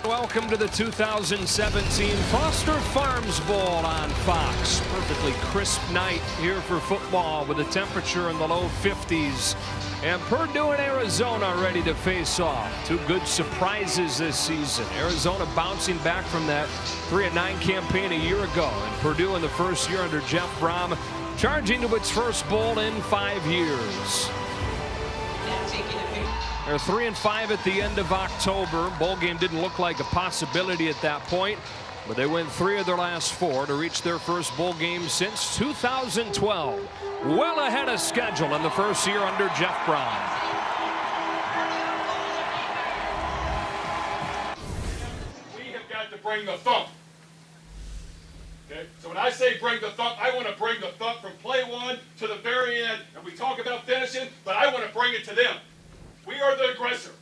welcome to the 2017 Foster Farms Bowl on Fox. Perfectly crisp night here for football with a temperature in the low 50s. And Purdue and Arizona ready to face off. Two good surprises this season. Arizona bouncing back from that 3-9 campaign a year ago. And Purdue in the first year under Jeff Brohm charging to its first bowl in 5 years. They're 3-5 at the end of October. Bowl game didn't look like a possibility at that point, but they win 3 of their last 4 to reach their first bowl game since 2012. Well ahead of schedule in the first year under Jeff Brohm. We have got to bring the thump. Okay? So when I say bring the thump, I want to bring the thump from play one to the very end. And we talk about finishing, but I want to bring it to them. We are the aggressor.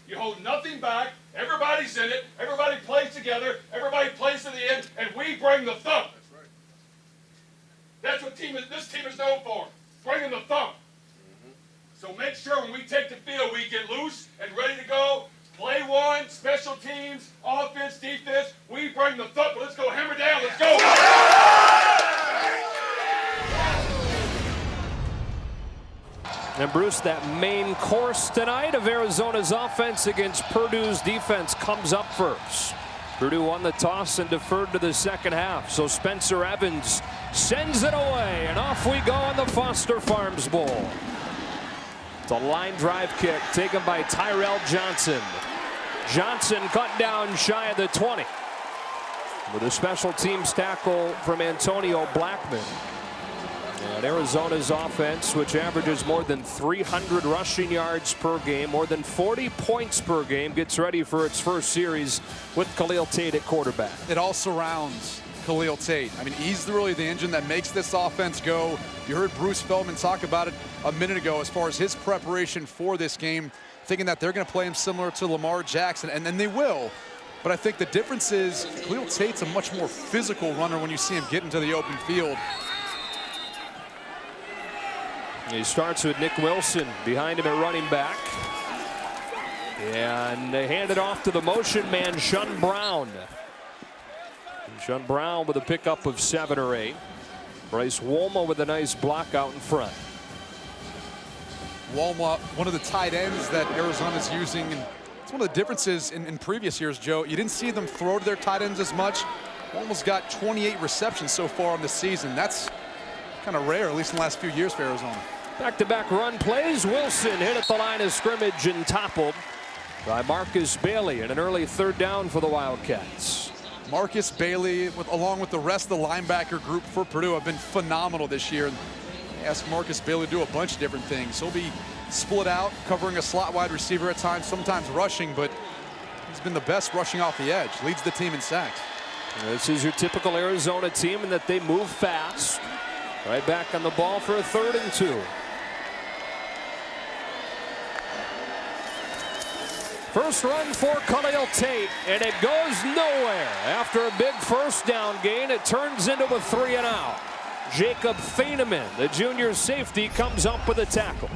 You hold nothing back. Everybody's in it. Everybody plays together. Everybody plays to the end, and we bring the thump. That's right. That's what this team is known for, bringing the thump. So make sure when we take the field, we get loose and ready to go. Play one, special teams, offense, defense. We bring the thump. Let's go hammer down. Let's go. And Bruce, that main course tonight of Arizona's offense against Purdue's defense comes up first. Purdue won the toss and deferred to the second half. So Spencer Evans sends it away, and off we go on the Foster Farms Bowl. It's a line drive kick taken by Tyrell Johnson. Johnson cut down shy of the 20 with a special teams tackle from Antonio Blackman. And Arizona's offense, which averages more than 300 rushing yards per game, more than 40 points per game, gets ready for its first series with Khalil Tate at quarterback. It all surrounds Khalil Tate. I mean, he's really the engine that makes this offense go. You heard Bruce Feldman talk about it a minute ago as far as his preparation for this game, thinking that they're going to play him similar to Lamar Jackson, and then they will. But I think the difference is Khalil Tate's a much more physical runner when you see him get into the open field. He starts with Nick Wilson behind him at running back. And they hand it off to the motion man, Shun Brown. And Shun Brown with a pickup of 7 or 8. Bryce Wolma with a nice block out in front. Wolma, one of the tight ends that Arizona's using. And it's one of the differences in previous years, Joe. You didn't see them throw to their tight ends as much. Wolma's got 28 receptions so far in the season. That's kind of rare, at least in the last few years for Arizona. Back-to-back run plays. Wilson hit at the line of scrimmage and toppled by Marcus Bailey, and an early 3rd down for the Wildcats. Marcus Bailey, along with the rest of the linebacker group for Purdue, have been phenomenal this year. They asked Marcus Bailey to do a bunch of different things. He'll be split out, covering a slot wide receiver at times, sometimes rushing, but he's been the best rushing off the edge. Leads the team in sacks. This is your typical Arizona team in that they move fast. Right back on the ball for a 3rd and 2. First run for Khalil Tate, and it goes nowhere. After a big first down gain, it turns into a 3 and out. Jacob Thieneman, the junior safety, comes up with a tackle.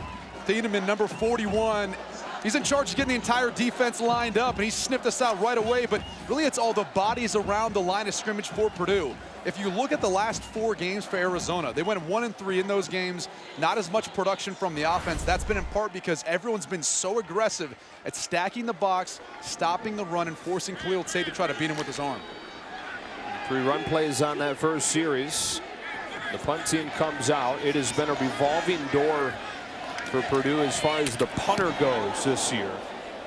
Thieneman, number 41. He's in charge of getting the entire defense lined up, and he sniffed us out right away, but really it's all the bodies around the line of scrimmage for Purdue. If you look at the last 4 games for Arizona, they went 1-3 in those games. Not as much production from the offense. That's been in part because everyone's been so aggressive at stacking the box, stopping the run, and forcing Khalil Tate to try to beat him with his arm. 3 run plays on that first series. The punt team comes out. It has been a revolving door for Purdue as far as the punter goes this year.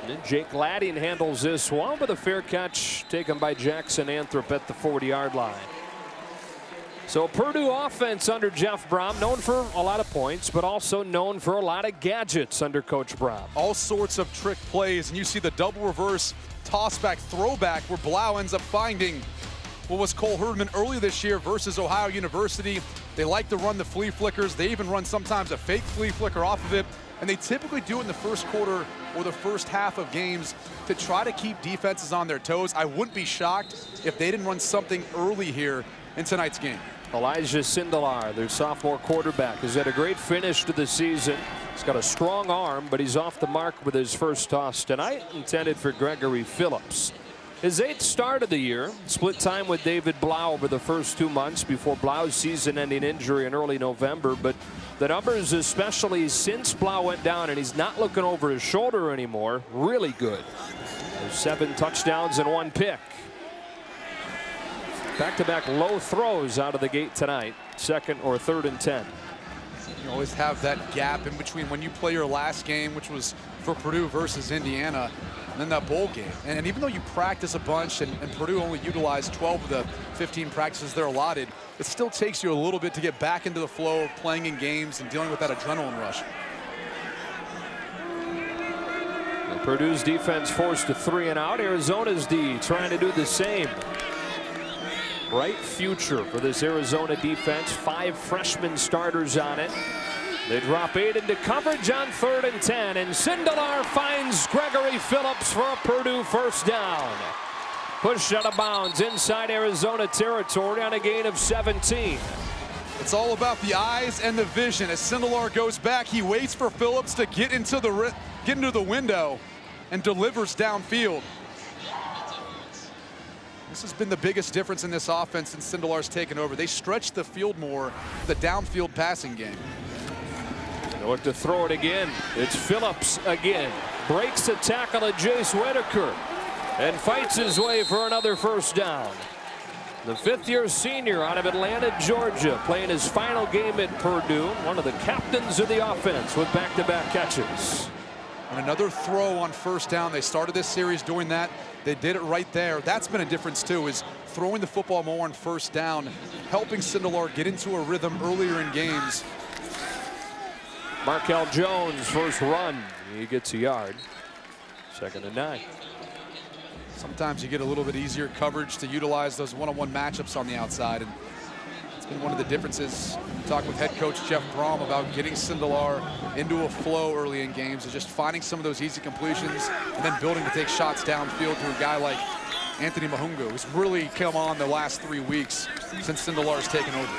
And then Jake Ladding handles this one with a fair catch taken by Jackson Anthrop at the 40-yard line. So Purdue offense under Jeff Brohm, known for a lot of points, but also known for a lot of gadgets under Coach Brohm. All sorts of trick plays, and you see the double reverse toss back throwback where Blau ends up finding what was Cole Herdman earlier this year versus Ohio University. They like to run the flea flickers. They even run sometimes a fake flea flicker off of it, and they typically do it in the first quarter or the first half of games to try to keep defenses on their toes. I wouldn't be shocked if they didn't run something early here in tonight's game. Elijah Sindelar, their sophomore quarterback, has had a great finish to the season. He's got a strong arm, but he's off the mark with his first toss tonight, intended for Gregory Phillips. His 8th start of the year, split time with David Blau over the first 2 months before Blau's season-ending injury in early November. But the numbers, especially since Blau went down and he's not looking over his shoulder anymore, really good. There's 7 touchdowns and 1 pick. Back-to-back low throws out of the gate tonight, 2nd or 3rd and 10. You always have that gap in between when you play your last game, which was for Purdue versus Indiana, and then that bowl game. And even though you practice a bunch and Purdue only utilized 12 of the 15 practices they're allotted, it still takes you a little bit to get back into the flow of playing in games and dealing with that adrenaline rush. And Purdue's defense forced a 3 and out. Arizona's D trying to do the same. Bright future for this Arizona defense. 5 freshman starters on it. They drop 8 into coverage on 3rd and 10, and Sindelar finds Gregory Phillips for a Purdue first down. Pushed out of bounds inside Arizona territory on a gain of 17. It's all about the eyes and the vision. As Sindelar goes back, he waits for Phillips to get into the window and delivers downfield. This has been the biggest difference in this offense since Sindelar's taken over. They stretch the field more, the downfield passing game. They look to throw it again. It's Phillips again. Breaks a tackle at Jace Whitaker and fights his way for another first down. The 5th-year senior out of Atlanta, Georgia, playing his final game at Purdue. One of the captains of the offense with back-to-back catches. And another throw on first down. They started this series doing that. They did it right there. That's been a difference too, is throwing the football more on first down, helping Sindelar get into a rhythm earlier in games. Markell Jones, first run. He gets a yard. 2nd and 9. Sometimes you get a little bit easier coverage to utilize those one-on-one matchups on the outside. And it's been one of the differences. Talk with head coach Jeff Brohm about getting Sindelar into a flow early in games and just finding some of those easy completions and then building to take shots downfield to a guy like Anthony Mahungu, who's really come on the last 3 weeks since Sindelar's taken over.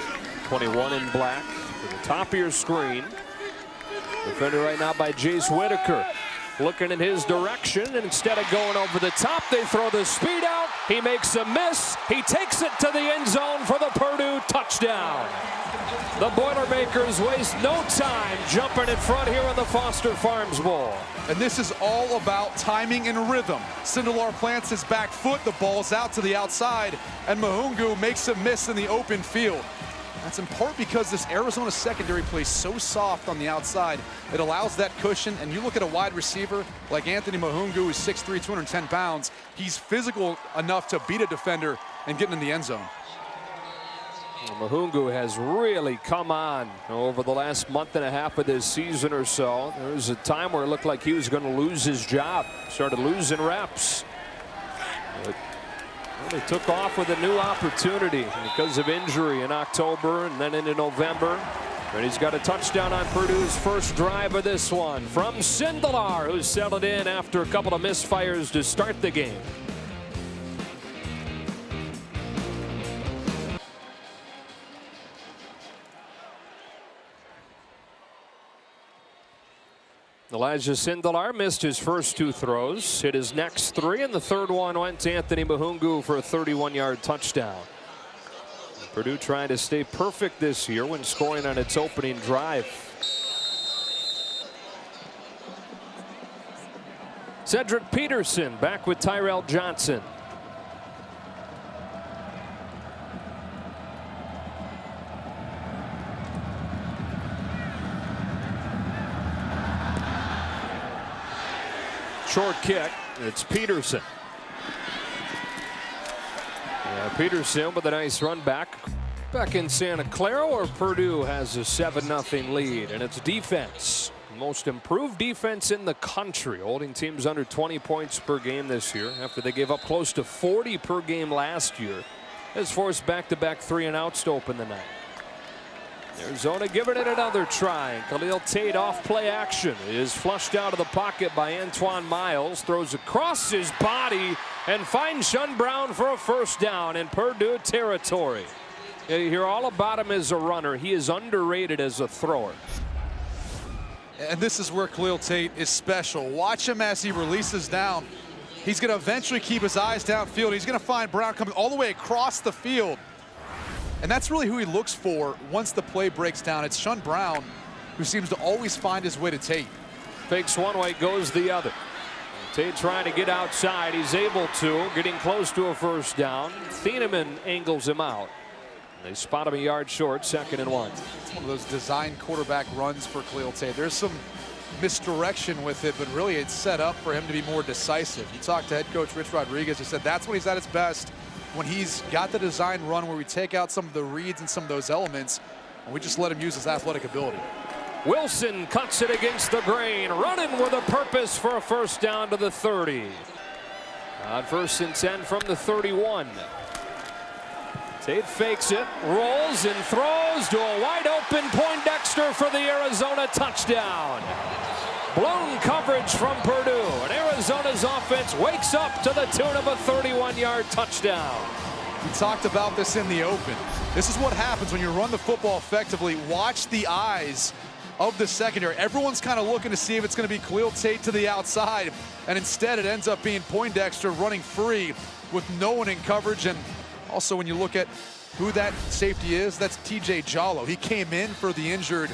21 in black to the top of your screen. Defender right now by Jace Whitaker. Looking in his direction, and instead of going over the top, they throw the speed out. He makes a miss. He takes it to the end zone for the Purdue touchdown. The Boilermakers waste no time jumping in front here in the Foster Farms Bowl. And this is all about timing and rhythm. Sindelar plants his back foot, the ball's out to the outside, and Mahungu makes a miss in the open field. That's in part because this Arizona secondary plays so soft on the outside. It allows that cushion, and you look at a wide receiver like Anthony Mahungu, who's 6'3", 210 pounds. He's physical enough to beat a defender and get in the end zone. Mahungu has really come on over the last month and a half of this season or so. There was a time where it looked like he was going to lose his job. Started losing reps. But he took off with a new opportunity because of injury in October and then into November. And he's got a touchdown on Purdue's first drive of this one from Sindelar, who's settled in after a couple of misfires to start the game. Elijah Sindelar missed his first 2 throws, hit his next 3, and the 3rd one went to Anthony Mahungu for a 31-yard touchdown. Purdue trying to stay perfect this year when scoring on its opening drive. Cedric Peterson back with Tyrell Johnson. Short kick. It's Peterson. Peterson with a nice run back in Santa Clara, where Purdue has a 7-0 lead, and it's defense. Most improved defense in the country, holding teams under 20 points per game this year after they gave up close to 40 per game last year. Has forced back-to-back 3-and-outs to open the night. Arizona giving it another try. Khalil Tate off play action is flushed out of the pocket by Antoine Miles. Throws across his body and finds Sean Brown for a first down in Purdue territory. You hear all about him as a runner. He is underrated as a thrower. And this is where Khalil Tate is special. Watch him as he releases down. He's going to eventually keep his eyes downfield. He's going to find Brown coming all the way across the field. And that's really who he looks for once the play breaks down. It's Sean Brown, who seems to always find his way to Tate. Fakes one way, goes the other. Tate trying to get outside. He's able to, getting close to a first down. Thieneman angles him out. They spot him a yard short, 2nd and 1. It's one of those design quarterback runs for Khalil Tate. There's some misdirection with it, but really it's set up for him to be more decisive. You talked to head coach Rich Rodriguez, who said that's when he's at his best, when he's got the design run where we take out some of the reads and some of those elements, and we just let him use his athletic ability. Wilson cuts it against the grain, running with a purpose for a first down to the 30. On 1st and 10 from the 31. Tate fakes it, rolls and throws to a wide open Poindexter for the Arizona touchdown. Blown coverage from Purdue, and Arizona's offense wakes up to the tune of a 31-yard touchdown. We talked about this in the open. This is what happens when you run the football effectively. Watch the eyes of the secondary. Everyone's kind of looking to see if it's going to be Khalil Tate to the outside, and instead it ends up being Poindexter running free with no one in coverage. And also, when you look at who that safety is, that's TJ Jallo. He came in for the injured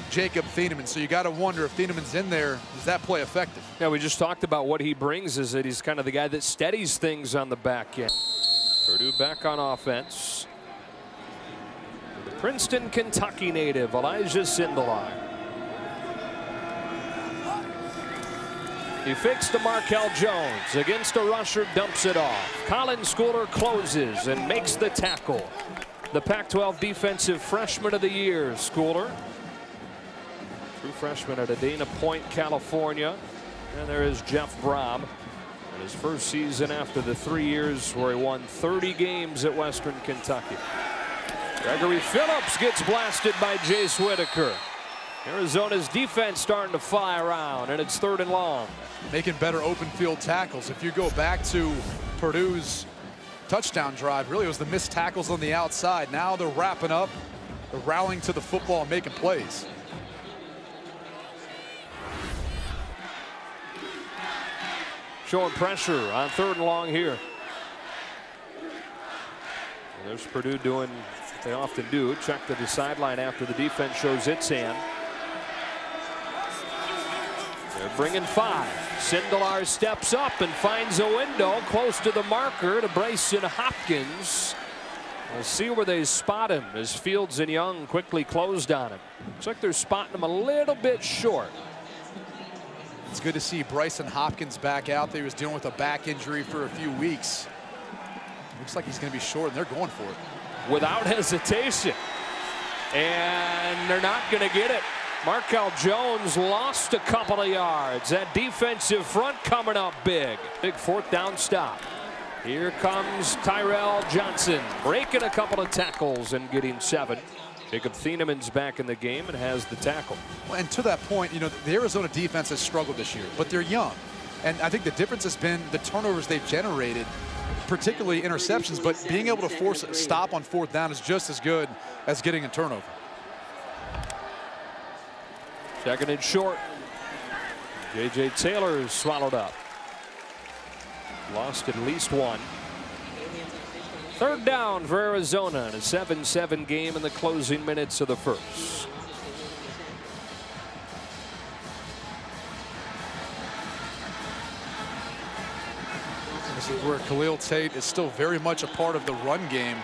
Jacob Thieneman, so you got to wonder if Thieneman's in there, is that play effective? Yeah, we just talked about what he brings, is that he's kind of the guy that steadies things on the back end. Purdue back on offense. The Princeton, Kentucky native, Elijah Sindelar. He fakes to Markell Jones. Against a rusher, dumps it off. Colin Schooler closes and makes the tackle. The Pac-12 Defensive Freshman of the Year, Schooler. True freshman at Dana Point, California. And there is Jeff Brohm. In his first season after the 3 years where he won 30 games at Western Kentucky. Gregory Phillips gets blasted by Jace Whitaker. Arizona's defense starting to fly around, and it's 3rd and long. Making better open field tackles. If you go back to Purdue's touchdown drive, really it was the missed tackles on the outside. Now they're wrapping up, they're rallying to the football and making plays. Showing pressure on 3rd and long here. And there's Purdue doing what they often do, check to the sideline after the defense shows its hand. They're bringing 5. Sindelar steps up and finds a window close to the marker to Bryson Hopkins. We'll see where they spot him as Fields and Young quickly closed on him. Looks like they're spotting him a little bit short. It's good to see Bryson Hopkins back out there. He was dealing with a back injury for a few weeks. Looks like he's going to be short, and they're going for it. Without hesitation. And they're not going to get it. Markell Jones lost a couple of yards. That defensive front coming up big. Big 4th down stop. Here comes Tyrell Johnson, breaking a couple of tackles and getting 7. Jacob Thieneman's back in the game and has the tackle. Well, and to that point, you know, the Arizona defense has struggled this year, but they're young. And I think the difference has been the turnovers they've generated, particularly interceptions, but being able to force a stop on 4th down is just as good as getting a turnover. 2nd and short. J.J. Taylor is swallowed up. Lost at least 1. 3rd down for Arizona in a 7-7 game in the closing minutes of the first. This is where Khalil Tate is still very much a part of the run game.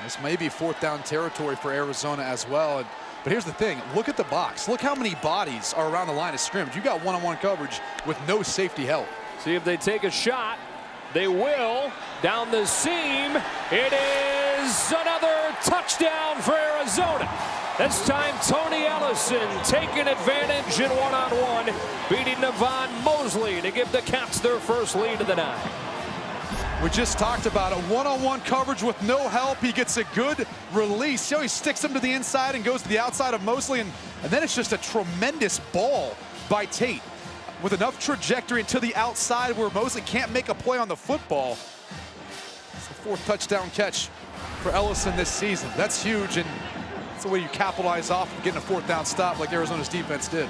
This may be 4th down territory for Arizona as well. But here's the thing, look at the box. Look how many bodies are around the line of scrimmage. You got one-on-one coverage with no safety help. See if they take a shot. They will. Down the seam. It is another touchdown for Arizona. This time Tony Ellison taking advantage in one-on-one, beating Nevon Mosley to give the Cats their first lead of the night. We just talked about it. One-on-one coverage with no help. He gets a good release. See how he sticks him to the inside and goes to the outside of Mosley, and then it's just a tremendous ball by Tate with enough trajectory to the outside where Mosley can't make a play on the football. It's the 4th touchdown catch for Ellison this season. That's huge, and That's the way you capitalize off of getting a fourth down stop like Arizona's defense did.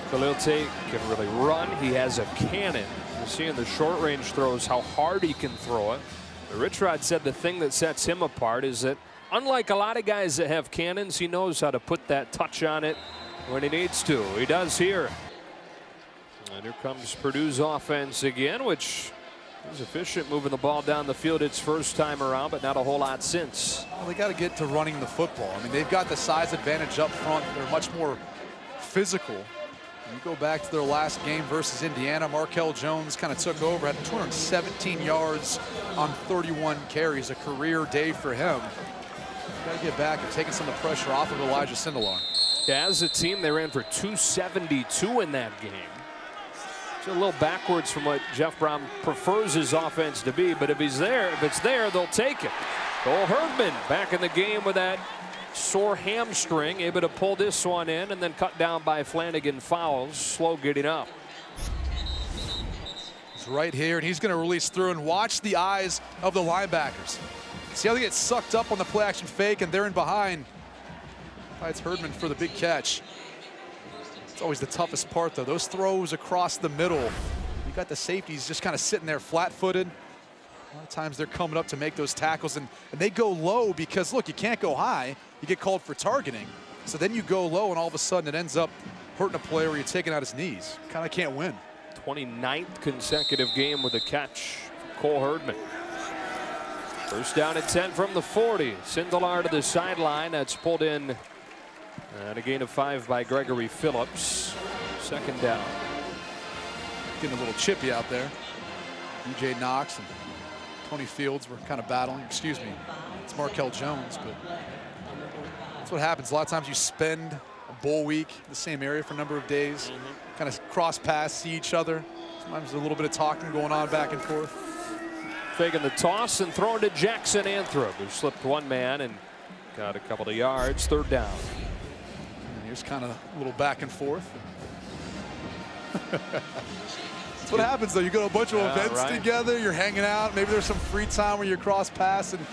Khalil Tate can really run. He has a cannon. You see in the short range throws how hard he can throw it. But Rich Rod said the thing that sets him apart is that unlike a lot of guys that have cannons, he knows how to put that touch on it when he needs to. He does here. And here comes Purdue's offense again, which is efficient moving the ball down the field its first time around, but not a whole lot since. Well, they got to get to running the football. I mean, they've got the size advantage up front. They're much more physical. You go back to their last game versus Indiana, Markell Jones kind of took over, had 217 yards on 31 carries, a career day for him. Got to get back and taking some of the pressure off of Elijah Sindelar. Yeah, as a team, they ran for 272 in that game. It's a little backwards from what Jeff Brohm prefers his offense to be, but if it's there, they'll take it. Cole Herdman back in the game with that sore hamstring, able to pull this one in and then cut down by Flanagan Fowles. Slow getting up. He's right here, and he's going to release through, and watch the eyes of the linebackers. See how they get sucked up on the play action fake, and they're in behind. It's Herdman for the big catch. It's always the toughest part, though. Those throws across the middle. You got the safeties just kind of sitting there flat-footed. A lot of times they're coming up to make those tackles, and they go low because, look, you can't go high. You get called for targeting. So then you go low, and all of a sudden it ends up hurting a player where you're taking out his knees. Kind of can't win. 29th consecutive game with a catch. Cole Herdman. First down at 10 from the 40. Sindelar to the sideline. That's pulled in. And a gain of 5 by Gregory Phillips. Second down. Getting a little chippy out there. DJ Knox and Tony Fields were kind of battling. Excuse me. It's Markell Jones, but that's what happens. A lot of times you spend a bowl week in the same area for a number of days. Kind of cross paths, see each other. Sometimes there's a little bit of talking going on back and forth. Faking the toss and throwing to Jackson Anthrop, who slipped one man and got a couple of yards. Third down. And here's kind of a little back and forth. That's what happens, though. You go to a bunch of events together, you're hanging out. Maybe there's some free time where you cross paths, and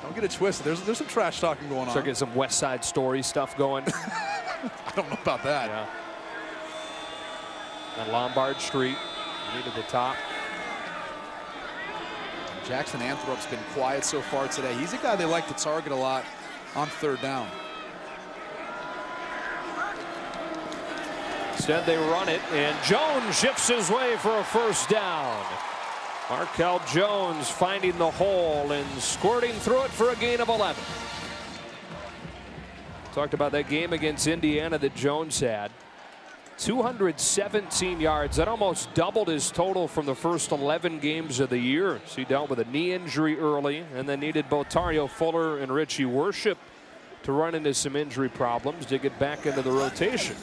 don't get it twisted. There's some trash talking going on. Start getting some West Side Story stuff going. I don't know about that. Yeah. On Lombard Street, lead at the top. Jackson Anthrop's been quiet so far today. He's a guy they like to target a lot on third down. Instead, they run it, and Jones shifts his way for a first down. Markell Jones finding the hole and squirting through it for a gain of 11. Talked about that game against Indiana that Jones had. 217 yards. That almost doubled his total from the first 11 games of the year. So he dealt with a knee injury early and then needed both Tario Fuller and Richie Worship to run into some injury problems to get back into the rotation.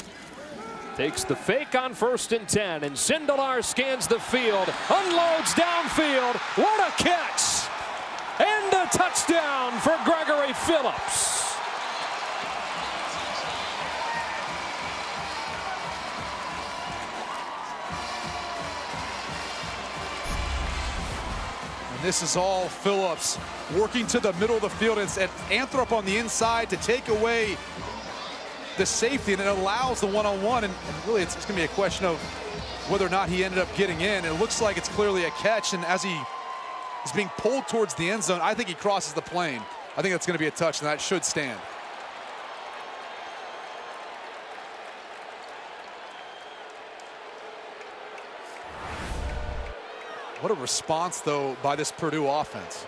Takes the fake on 1st and 10, and Sindelar scans the field, unloads downfield. What a catch! And a touchdown for Gregory Phillips. This is all Phillips working to the middle of the field. It's at Anthrop on the inside to take away the safety, and it allows the one-on-one. And really, it's going to be a question of whether or not he ended up getting in. It looks like it's clearly a catch, and as he is being pulled towards the end zone, I think he crosses the plane. I think that's going to be a touch, and that should stand. What a response, though, by this Purdue offense.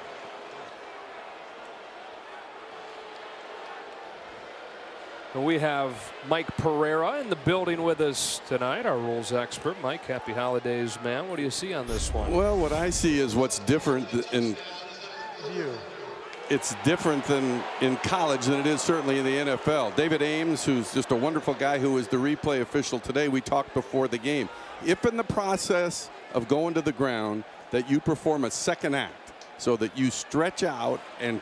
We have Mike Pereira in the building with us tonight, our rules expert. Mike, happy holidays, man. What do you see on this one? Well, what I see is what's different in it's different than in college than it is certainly in the NFL. David Ames, who's just a wonderful guy who was the replay official today, we talked before the game. If in the process of going to the ground that you perform a second act so that you stretch out and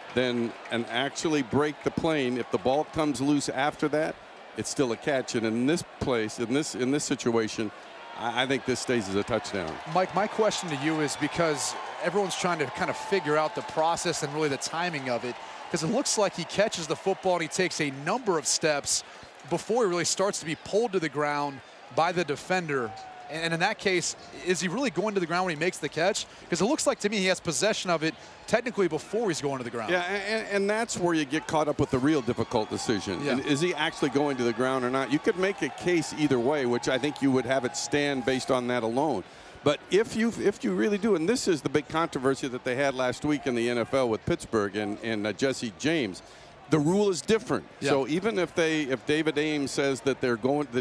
actually break the plane, if the ball comes loose after that, it's still a catch. And in this place, in this situation, I think this stays as a touchdown. Mike, my question to you is, because everyone's trying to kind of figure out the process and really the timing of it, because it looks like he catches the football and he takes a number of steps before he really starts to be pulled to the ground by the defender. And in that case, is he really going to the ground when he makes the catch? Because it looks like to me he has possession of it technically before he's going to the ground. Yeah, and that's where you get caught up with the real difficult decision. Yeah. And is he actually going to the ground or not? You could make a case either way, which I think you would have it stand based on that alone. But if you really do, and this is the big controversy that they had last week in the NFL with Pittsburgh and Jesse James, the rule is different. Yeah. So even if David Ames says that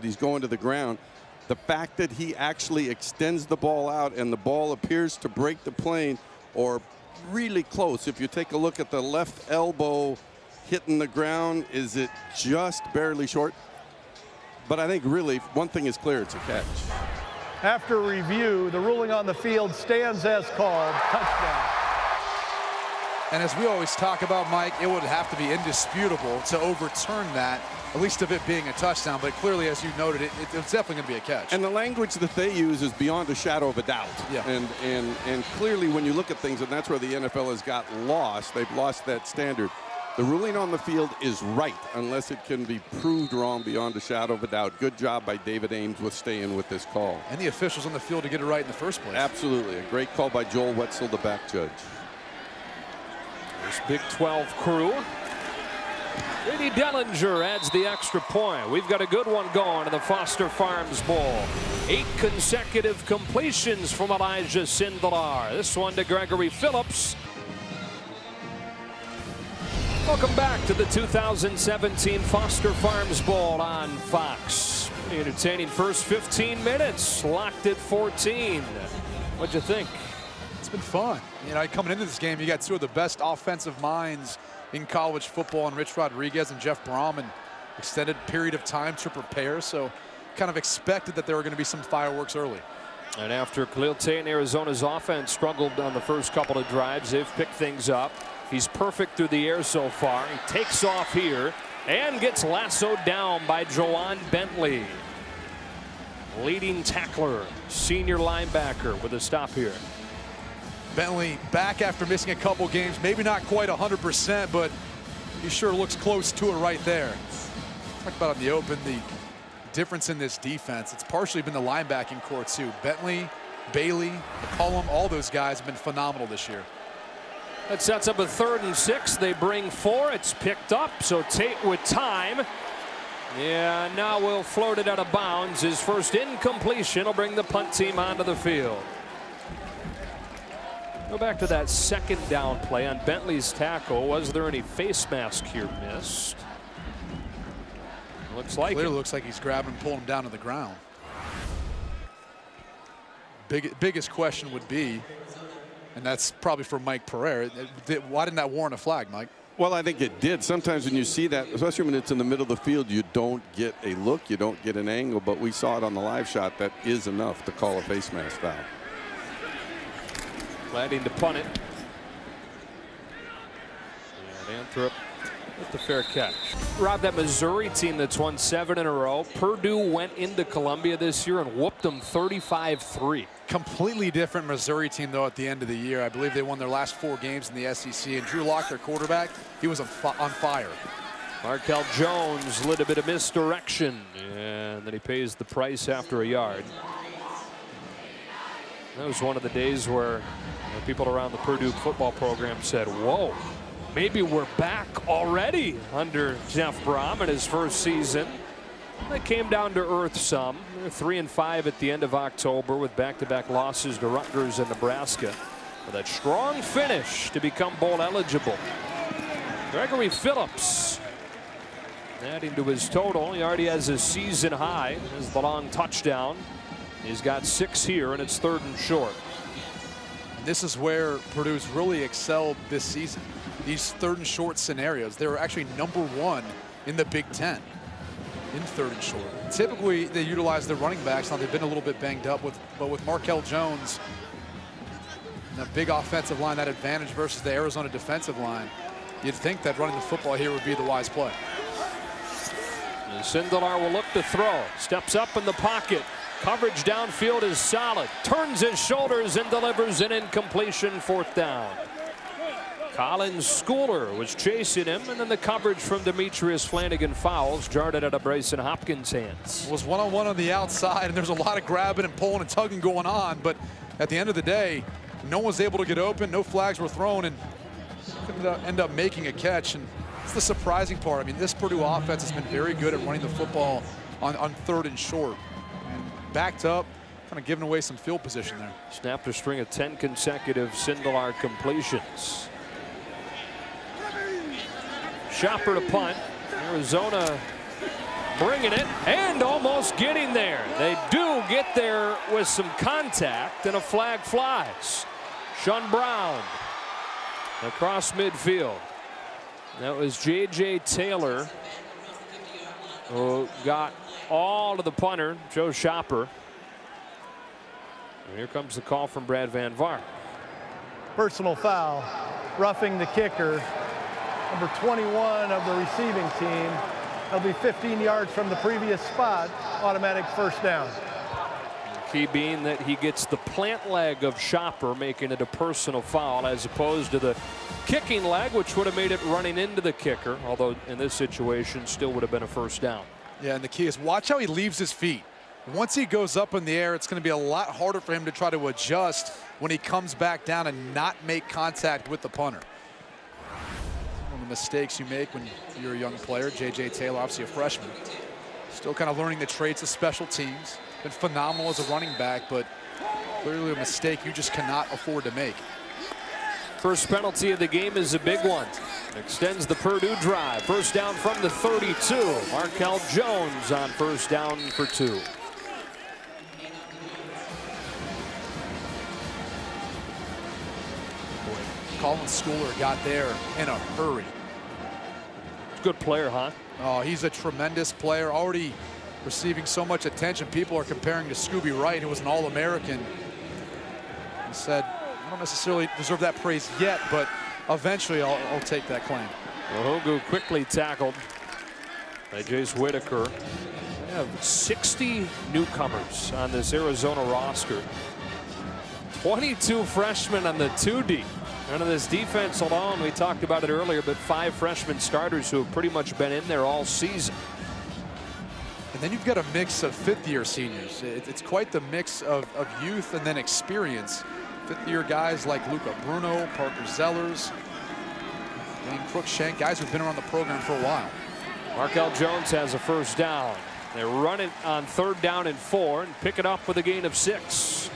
he's going to the ground, the fact that he actually extends the ball out and the ball appears to break the plane or really close. If you take a look at the left elbow hitting the ground, is it just barely short? But I think really one thing is clear, it's a catch. After review, the ruling on the field stands as called. Touchdown. And as we always talk about, Mike, it would have to be indisputable to overturn that, at least of it being a touchdown. But clearly, as you noted, it's definitely going to be a catch. And the language that they use is beyond a shadow of a doubt. Yeah. And clearly, when you look at things, and that's where the NFL has got lost, they've lost that standard. The ruling on the field is right unless it can be proved wrong beyond a shadow of a doubt. Good job by David Ames with staying with this call. And the officials on the field to get it right in the first place. Absolutely. A great call by Joel Wetzel, the back judge. This Big 12 crew. Brady Dellinger adds the extra point. We've got a good one going in the Foster Farms Bowl. 8 consecutive completions from Elijah Sindelar. This one to Gregory Phillips. Welcome back to the 2017 Foster Farms Bowl on Fox. Entertaining first 15 minutes, locked at 14. What'd you think? It's been fun. You know, coming into this game, you got two of the best offensive minds in college football, and Rich Rodriguez and Jeff Brohm, and extended period of time to prepare. So kind of expected that there were going to be some fireworks early. And after Khalil Tate and Arizona's offense struggled on the first couple of drives, they've picked things up. He's perfect through the air so far. He takes off here and gets lassoed down by Joanne Bentley. Leading tackler, senior linebacker with a stop here. Bentley back after missing a couple games, maybe not quite 100%, but he sure looks close to it right there. Talk about on the open, the difference in this defense. It's partially been the linebacking core too. Bentley, Bailey, McCollum, all those guys have been phenomenal this year. That sets up a 3rd and 6. They bring 4. It's picked up, so Tate with time. Yeah, now we'll float it out of bounds. His first incompletion will bring the punt team onto the field. Go back to that 2nd down play on Bentley's tackle. Was there any face mask here missed? Looks like Clearly it. looks like he's grabbing and pulling him down to the ground. Biggest question would be, and that's probably for Mike Pereira, why didn't that warrant a flag, Mike? Well, I think it did. Sometimes when you see that, especially when it's in the middle of the field, you don't get a look, you don't get an angle, but we saw it on the live shot. That is enough to call a face mask foul. Planning to punt it. And Anthrop with the fair catch. Rob, that Missouri team that's won 7 in a row, Purdue went into Columbia this year and whooped them 35-3. Completely different Missouri team, though, at the end of the year. I believe they won their last 4 games in the SEC. And Drew Lock, their quarterback, he was on fire. Markell Jones, a little bit of misdirection, and then he pays the price after a yard. That was one of the days where people around the Purdue football program said, whoa, maybe we're back already under Jeff Brohm in his first season. They came down to earth some. They're 3-5 at the end of October with back-to-back losses to Rutgers and Nebraska. With a strong finish to become bowl eligible. Gregory Phillips adding to his total. He already has a season high as the long touchdown. He's got 6 here, and it's 3rd and short. This is where Purdue's really excelled this season. These 3rd and short scenarios. They were actually #1 in the Big Ten in 3rd and short. Typically, they utilize their running backs. Now they've been a little bit banged up, but with Markell Jones, and a big offensive line, that advantage versus the Arizona defensive line, you'd think that running the football here would be the wise play. And Sindelar will look to throw. Steps up in the pocket. Coverage downfield is solid. Turns his shoulders and delivers an incompletion, 4th down. Colin Schooler was chasing him, and then the coverage from Demetrius Flanagan fouls, jarred it out of Bryson Hopkins' hands. It was one-on-one on the outside, and there's a lot of grabbing and pulling and tugging going on, but at the end of the day, no one was able to get open, no flags were thrown, and couldn't end up making a catch. And it's the surprising part. I mean, this Purdue offense has been very good at running the football on 3rd and short. And backed up, kind of giving away some field position there. Snapped a string of 10 consecutive Sindelar completions. Chopper to punt. Arizona bringing it and almost getting there. They do get there with some contact, and a flag flies. Sean Brown across midfield. That was J.J. Taylor who got all to the punter, Joe Chopper. And here comes the call from Brad Van Vaart. Personal foul, roughing the kicker. Number 21 of the receiving team. That'll be 15 yards from the previous spot. Automatic first down. Key being that he gets the plant leg of Chopper, making it a personal foul, as opposed to the kicking leg, which would have made it running into the kicker, although in this situation still would have been a first down. Yeah, and the key is watch how he leaves his feet. Once he goes up in the air, it's going to be a lot harder for him to try to adjust when he comes back down and not make contact with the punter. One of the mistakes you make when you're a young player. J.J. Taylor, obviously a freshman, still kind of learning the traits of special teams. Been phenomenal as a running back, but clearly a mistake you just cannot afford to make. First penalty of the game is a big one. Extends the Purdue drive. First down from the 32. Markell Jones on first down for 2. Colin Schooler got there in a hurry. Good player, huh? Oh, he's a tremendous player, already receiving so much attention. People are comparing to Scooby Wright, who was an All-American. He said, I don't necessarily deserve that praise yet, but eventually I'll take that claim. Mahungu quickly tackled by Jace Whitaker. They have 60 newcomers on this Arizona roster. 22 freshmen on the 2D. None of this defense alone, we talked about it earlier, but 5 freshman starters who have pretty much been in there all season. And then you've got a mix of 5th-year seniors. It's quite the mix of youth and then experience. 5th-year guys like Luca Bruno, Parker Zellers, Wayne Crookshank, guys who've been around the program for a while. Markell Jones has a first down. They run it on 3rd down and 4 and pick it up with a gain of 6.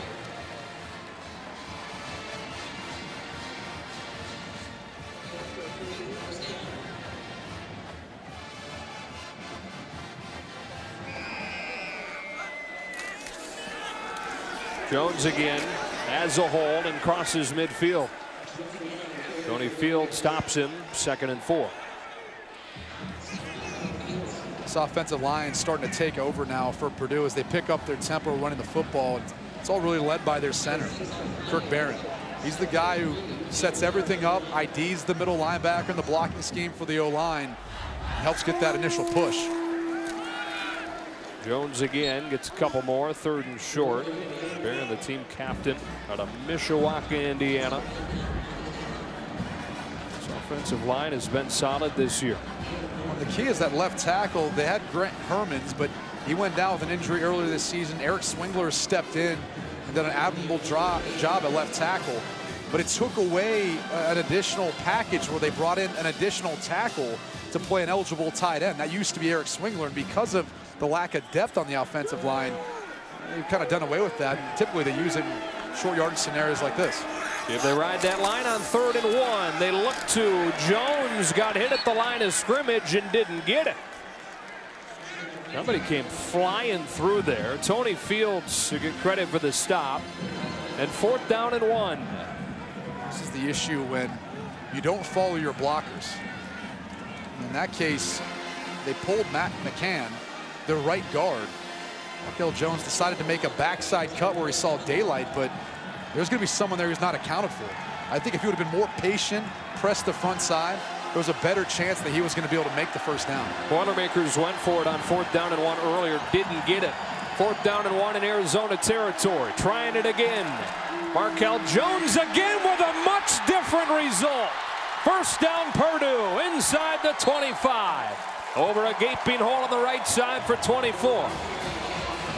Jones again as a hold and crosses midfield. Tony Field stops him, 2nd and 4. This offensive line starting to take over now for Purdue as they pick up their tempo running the football. It's all really led by their center, Kirk Barron. He's the guy who sets everything up, IDs the middle linebacker in the blocking scheme for the O-line, helps get that initial push. Jones again gets a couple more, 3rd and short. Barron, the team captain out of Mishawaka, Indiana. This offensive line has been solid this year. Well, the key is that left tackle. They had Grant Hermans, but he went down with an injury earlier this season. Eric Swingler stepped in and did an admirable job at left tackle. But it took away an additional package where they brought in an additional tackle to play an eligible tight end. That used to be Eric Swingler, and because of the lack of depth on the offensive line, they've kind of done away with that. And typically they use it in short yardage scenarios like this. If they ride that line on 3rd and 1, they look to Jones, got hit at the line of scrimmage and didn't get it. Somebody came flying through there. Tony Fields to get credit for the stop. And 4th down and 1. This is the issue when you don't follow your blockers. In that case, they pulled Matt McCann, their right guard. Markell Jones decided to make a backside cut where he saw daylight, but there's going to be someone there who's not accounted for. I think if he would have been more patient, pressed the front side, there was a better chance that he was going to be able to make the first down. Boilermakers went for it on 4th down and 1 earlier, didn't get it. 4th down and 1 in Arizona territory, trying it again. Markell Jones again with a much different result. First down Purdue inside the 25. Over a gaping hole on the right side for 24.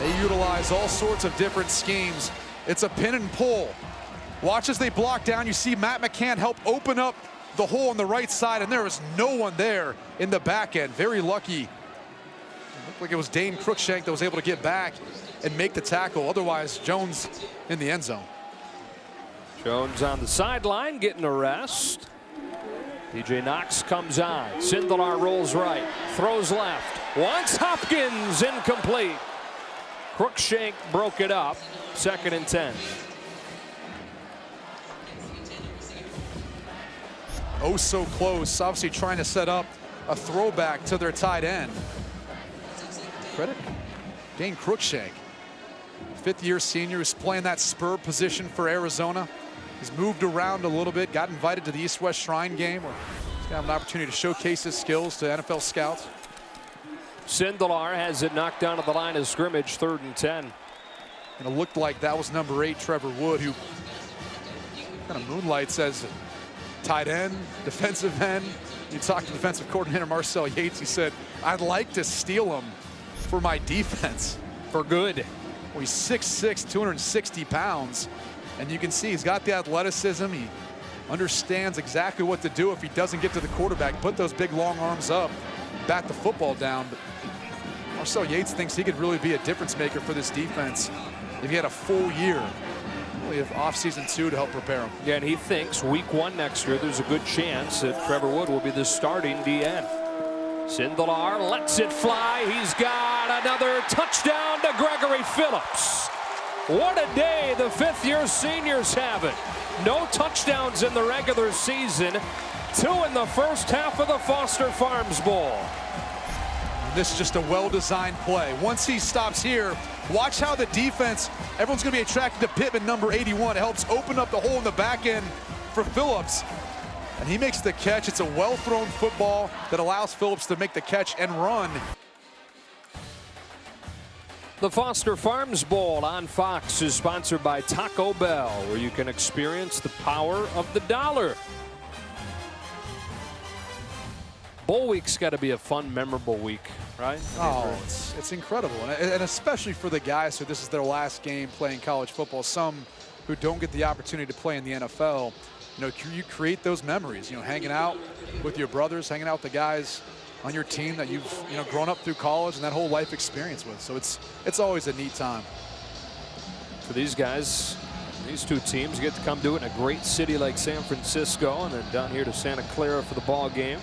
They utilize all sorts of different schemes. It's a pin and pull. Watch as they block down. You see Matt McCann help open up the hole on the right side, and there was no one there in the back end. Very lucky. It looked like it was Dane Cruikshank that was able to get back and make the tackle. Otherwise, Jones in the end zone. Jones on the sideline getting a rest. DJ Knox comes on. Sindelar rolls right. Throws left. Wants Hopkins. Incomplete. Cruikshank broke it up. 2nd and 10. Oh, so close. Obviously trying to set up a throwback to their tight end. Credit Dane Cruikshank. 5th-year senior who's playing that spur position for Arizona. He's moved around a little bit, got invited to the East-West Shrine game where he's gonna have an opportunity to showcase his skills to NFL scouts. Sindelar has it knocked down to the line of scrimmage, 3rd and 10. And it looked like that was number 8, Trevor Wood, who kind of moonlights as tight end, defensive end. You talked to defensive coordinator Markell Yates. He said, I'd like to steal him for my defense. For good. Well, he's 6'6", 260 pounds. And you can see he's got the athleticism. He understands exactly what to do if he doesn't get to the quarterback. Put those big long arms up, bat the football down. But Markell Yates thinks he could really be a difference maker for this defense if he had a full year. We have off-season 2 to help prepare him. Yeah, and he thinks week 1 next year there's a good chance that Trevor Wood will be the starting DN. Sindelar lets it fly. He's got another touchdown to Gregory Phillips. What a day the 5th-year seniors have it. No touchdowns in the regular season. 2 in the first half of the Foster Farms Bowl. This is just a well-designed play. Once he stops here, watch how the defense, everyone's going to be attracted to Pittman, number 81. It helps open up the hole in the back end for Phillips. And he makes the catch. It's a well-thrown football that allows Phillips to make the catch and run. The Foster Farms Bowl on Fox is sponsored by Taco Bell, where you can experience the power of the dollar. Bowl week's got to be a fun, memorable week, right? Oh, it's incredible. And especially for the guys who this is their last game playing college football. Some who don't get the opportunity to play in the NFL. You know, you create those memories, you know, hanging out with your brothers, hanging out with the guys on your team that you've, you know, grown up through college and that whole life experience with. So it's always a neat time. For these guys, these 2 teams get to come do it in a great city like San Francisco and then down here to Santa Clara for the ball game.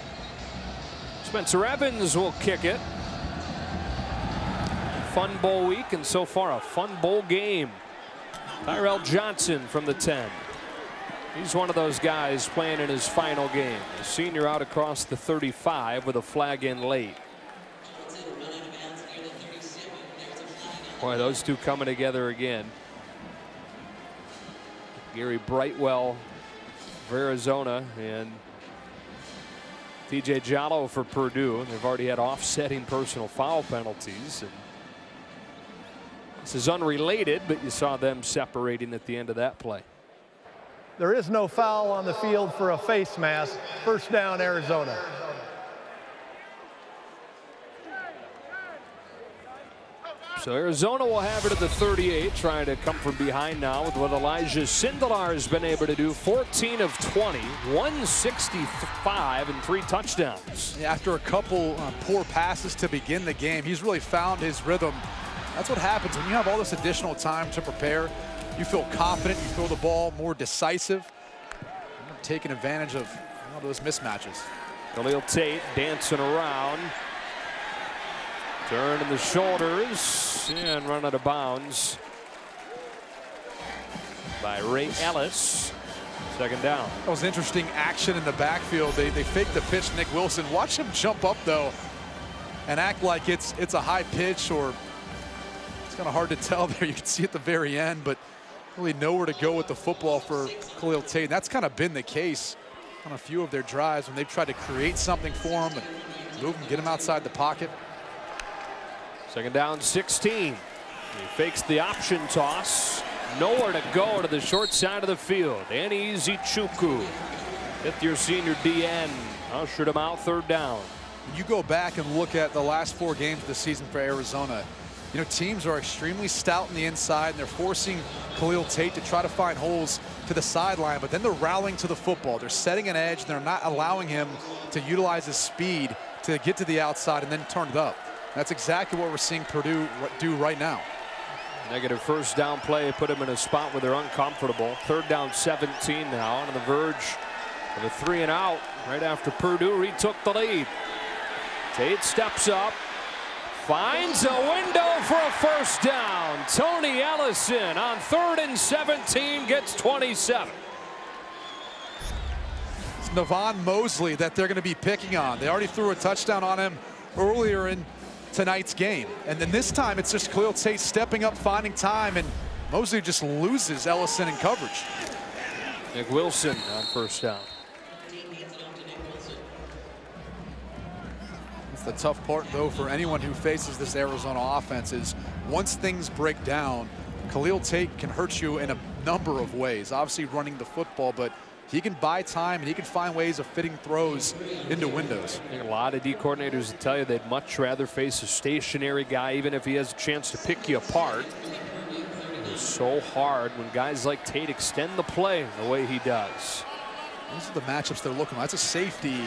Spencer Evans will kick it. Fun bowl week and so far a fun bowl game. Tyrell Johnson from the 10. He's one of those guys playing in his final game. A senior out across the 35 with a flag in late. Boy, those 2 coming together again. Gary Brightwell for Arizona and TJ Jallo for Purdue. They've already had offsetting personal foul penalties. And this is unrelated, but you saw them separating at the end of that play. There is no foul on the field for a face mask. First down, Arizona. So Arizona will have it at the 38, trying to come from behind now with what Elijah Sindelar has been able to do. 14 of 20, 165 and 3 touchdowns. After a couple poor passes to begin the game, he's really found his rhythm. That's what happens when you have all this additional time to prepare. You feel confident, you throw the ball more decisive, taking advantage of those mismatches. Khalil Tate dancing around. Turning the shoulders and run out of bounds by Ray Ellis. 2nd down. That was interesting action in the backfield. They faked the pitch, Nick Wilson. Watch him jump up though and act like it's a high pitch, or it's kind of hard to tell there. You can see at the very end, but really nowhere to go with the football for Khalil Tate. And that's kind of been the case on a few of their drives when they've tried to create something for him and move him, get him outside the pocket. 2nd down, 16. He fakes the option toss. Nowhere to go to the short side of the field. Anizi Chukwu Fifth-year senior DN ushered him out, third down. You go back and look at the last 4 games of the season for Arizona. You know, teams are extremely stout on the inside, and they're forcing Khalil Tate to try to find holes to the sideline, but then they're rallying to the football. They're setting an edge, and they're not allowing him to utilize his speed to get to the outside and then turn it up. That's exactly what we're seeing Purdue do right now. Negative first down play put them in a spot where they're uncomfortable. Third down 17 now, on the verge of a 3 and out right after Purdue retook the lead. Tate steps up, finds a window for a first down. Tony Ellison on 3rd and 17 gets 27. It's Navon Mosley that they're going to be picking on. They already threw a touchdown on him earlier in tonight's game. And then this time it's just Khalil Tate stepping up, finding time, and Mosley just loses Ellison in coverage. Nick Wilson on first down. The tough part, though, for anyone who faces this Arizona offense is once things break down, Khalil Tate can hurt you in a number of ways. Obviously running the football, but he can buy time and he can find ways of fitting throws into windows. I think a lot of D coordinators will tell you they'd much rather face a stationary guy, even if he has a chance to pick you apart. It's so hard when guys like Tate extend the play the way he does. These are the matchups they're looking at. That's a safety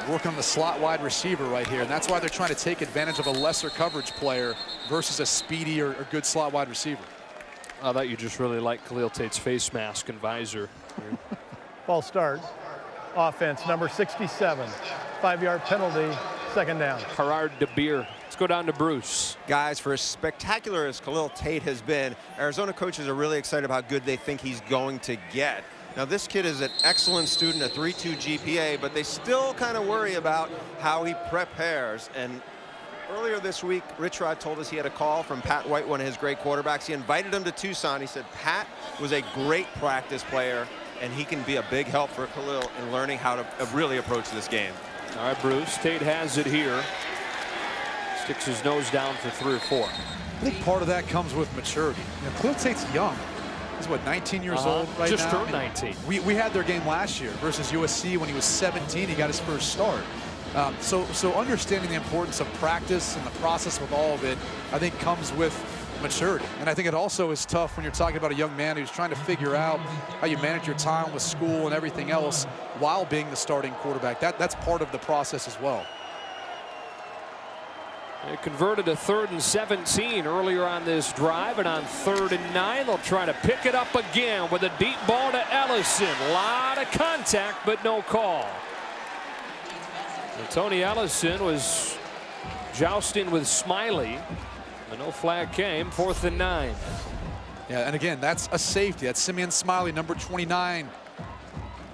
working on the slot wide receiver right here, and that's why they're trying to take advantage of a lesser coverage player versus a speedy or good slot wide receiver. I thought you just really liked Khalil Tate's face mask and visor. False start. Offense, number 67. 5-yard penalty, second down. Gerard DeBeer. Let's go down to Bruce. Guys, for as spectacular as Khalil Tate has been, Arizona coaches are really excited about how good they think he's going to get. Now, this kid is an excellent student, a 3.2 GPA, but they still kind of worry about how he prepares. And earlier this week, Rich Rod told us he had a call from Pat White, one of his great quarterbacks. He invited him to Tucson. He said Pat was a great practice player, and he can be a big help for Khalil in learning how to really approach this game. All right, Bruce. Tate has it here. Sticks his nose down for 3 or 4. I think part of that comes with maturity. You know, Khalil Tate's young. He's what, 19 years old right just now? Just turned 19. We had their game last year versus USC when he was 17. He got his first start. So understanding the importance of practice and the process with all of it, I think comes with maturity. And I think it also is tough when you're talking about a young man who's trying to figure out how you manage your time with school and everything else while being the starting quarterback. That's part of the process as well. They converted a 3rd and 17 earlier on this drive, and on 3rd and 9, they'll try to pick it up again with a deep ball to Ellison. A lot of contact, but no call. And Tony Ellison was jousting with Smiley, but no flag came. 4th and 9. Yeah, and again, that's a safety. That's Simeon Smiley, number 29,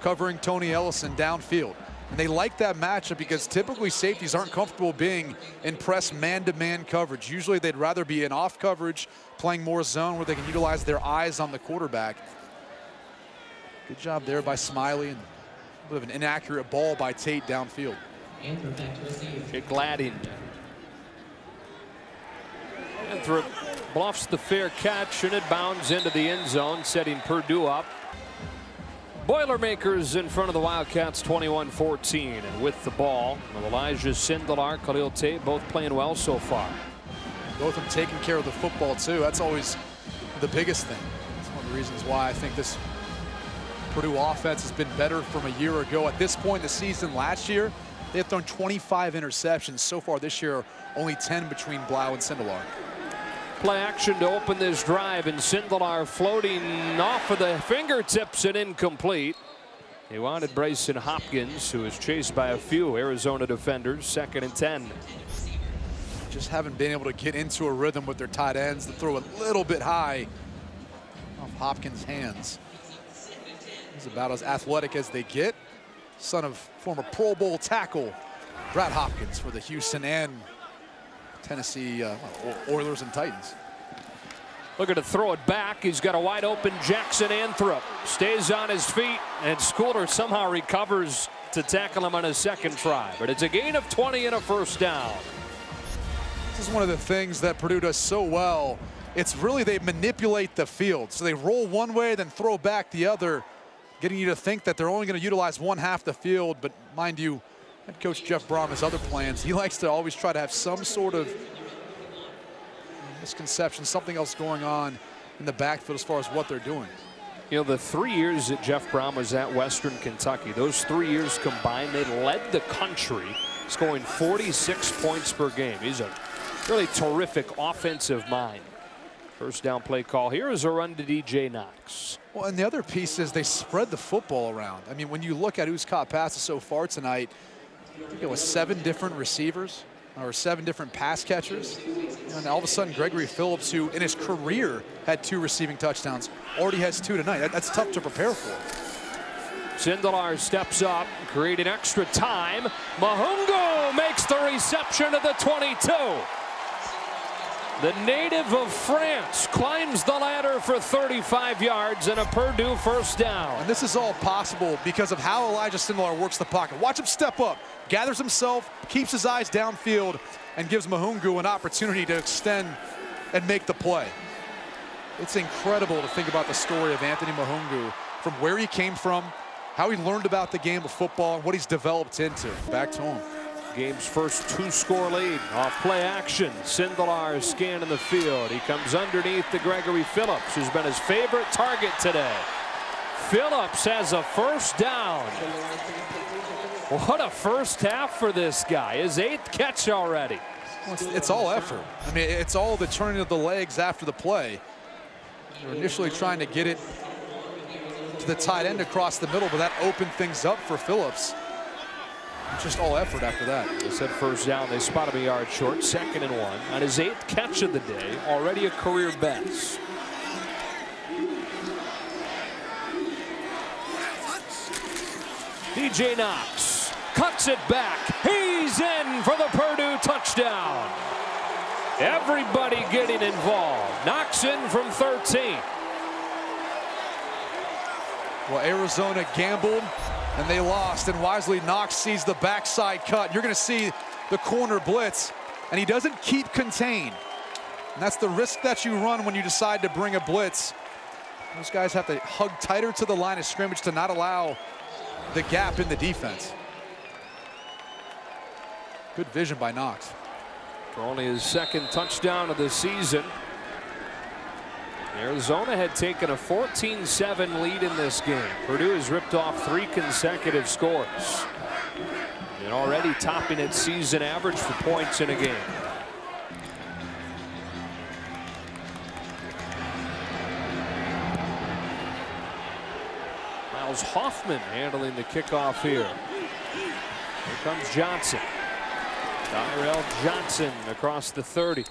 covering Tony Ellison downfield. And they like that matchup because typically safeties aren't comfortable being in press man-to-man coverage. Usually they'd rather be in off coverage, playing more zone where they can utilize their eyes on the quarterback. Good job there by Smiley, and a bit of an inaccurate ball by Tate downfield. Jake Gladding. And bluffs the fair catch, and it bounds into the end zone, setting Purdue up. Boilermakers in front of the Wildcats 21-14, and with the ball, Elijah Sindelar, Khalil Tate, both playing well so far. Both of them taking care of the football too. That's always the biggest thing. That's one of the reasons why I think this Purdue offense has been better from a year ago. At this point in the season last year, they had thrown 25 interceptions. So far this year, only 10 between Blau and Sindelar. Play action to open this drive, and Sindelar floating off of the fingertips and incomplete. He wanted Bryson Hopkins, who was chased by a few Arizona defenders. 2nd and 10. Just haven't been able to get into a rhythm with their tight ends. They throw a little bit high off Hopkins' hands. He's about as athletic as they get. Son of former Pro Bowl tackle Brad Hopkins for the Houston and Tennessee Oilers and Titans. Looking to throw it back. He's got a wide open Jackson Anthrop. Stays on his feet, and Schooler somehow recovers to tackle him on his 2nd try. But it's a gain of 20 and a first down. This is one of the things that Purdue does so well. It's really they manipulate the field. So they roll one way, then throw back the other. getting you to think that they're only going to utilize one half the field. But mind you, head coach Jeff Brohm has other plans. He likes to always try to have some sort of misconception, something else going on in the backfield as far as what they're doing. You know, the 3 years that Jeff Brohm was at Western Kentucky, those 3 years combined, they led the country, scoring 46 points per game. He's a really terrific offensive mind. First down play call here is a run to DJ Knox. Well, and the other piece is they spread the football around. I mean, when you look at who's caught passes so far tonight, I think it was 7 different receivers or 7 different pass catchers. And all of a sudden, Gregory Phillips, who in his career had 2 receiving touchdowns, already has 2 tonight. That's tough to prepare for. Sindelar steps up, creating extra time. Mahungu makes the reception to the 22. The native of France climbs the ladder for 35 yards and a Purdue first down. And this is all possible because of how Elijah Sindelar works the pocket. Watch him step up, gathers himself, keeps his eyes downfield, and gives Mahungu an opportunity to extend and make the play. It's incredible to think about the story of Anthony Mahungu, from where he came from, how he learned about the game of football, what he's developed into. Back to him. Game's first 2-score lead off play action. Sindelar scanning the field. He comes underneath to Gregory Phillips, who's been his favorite target today. Phillips has a first down. What a first half for this guy. His 8th catch already. Well, it's all effort. I mean, it's all the turning of the legs after the play. They were initially trying to get it to the tight end across the middle, but that opened things up for Phillips. Just all effort after that. They said first down. They spot him a yard short. 2nd and 1. On his 8th catch of the day, already a career best. DJ Knox cuts it back. He's in for the Purdue touchdown. Everybody getting involved. Knox in from 13. Well, Arizona gambled and they lost, and wisely Knox sees the backside cut. You're going to see the corner blitz, and he doesn't keep contained. And that's the risk that you run when you decide to bring a blitz. Those guys have to hug tighter to the line of scrimmage to not allow the gap in the defense. Good vision by Knox. For only his 2nd touchdown of the season. Arizona had taken a 14-7 lead in this game. Purdue has ripped off 3 consecutive scores and already topping its season average for points in a game. Miles Hoffman handling the kickoff here. Here comes Johnson. Tyrell Johnson across the 30.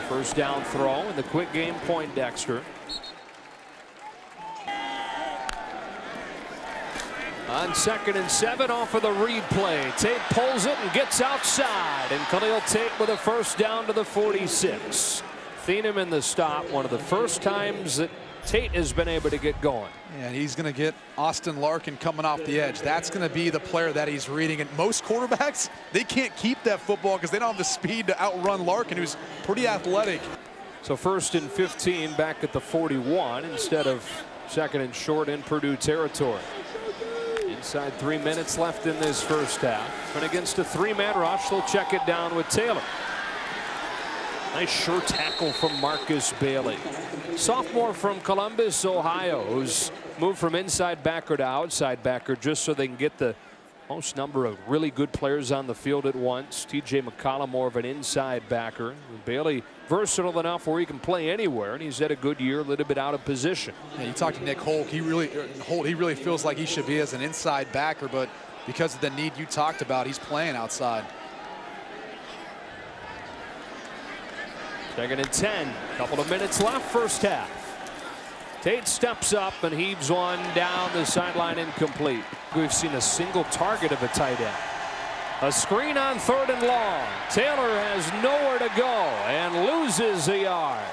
First down throw in the quick game, Poindexter. On 2nd and 7 off of the replay. Tate pulls it and gets outside. And Khalil Tate with a first down to the 46. Theenham in the stop. One of the first times that Tate has been able to get going. And he's going to get Austin Larkin coming off the edge. That's going to be the player that he's reading. And most quarterbacks, they can't keep that football because they don't have the speed to outrun Larkin, who's pretty athletic. So 1st and 15 back at the 41 instead of 2nd and short in Purdue territory. Inside 3 minutes left in this first half. And against a 3-man rush, they'll check it down with Taylor. Nice sure tackle from Marcus Bailey. Sophomore from Columbus, Ohio, who's moved from inside backer to outside backer just so they can get the most number of really good players on the field at once. TJ McCollum more of an inside backer. And Bailey versatile enough where he can play anywhere, and he's had a good year, a little bit out of position. Yeah, you talk to Nick Holt, he really feels like he should be as an inside backer, but because of the need you talked about, he's playing outside. 2nd and 10. Couple of minutes left, first half. Tate steps up and heaves one down the sideline, incomplete. We've seen a single target of a tight end. A screen on 3rd and long. Taylor has nowhere to go and loses a yard.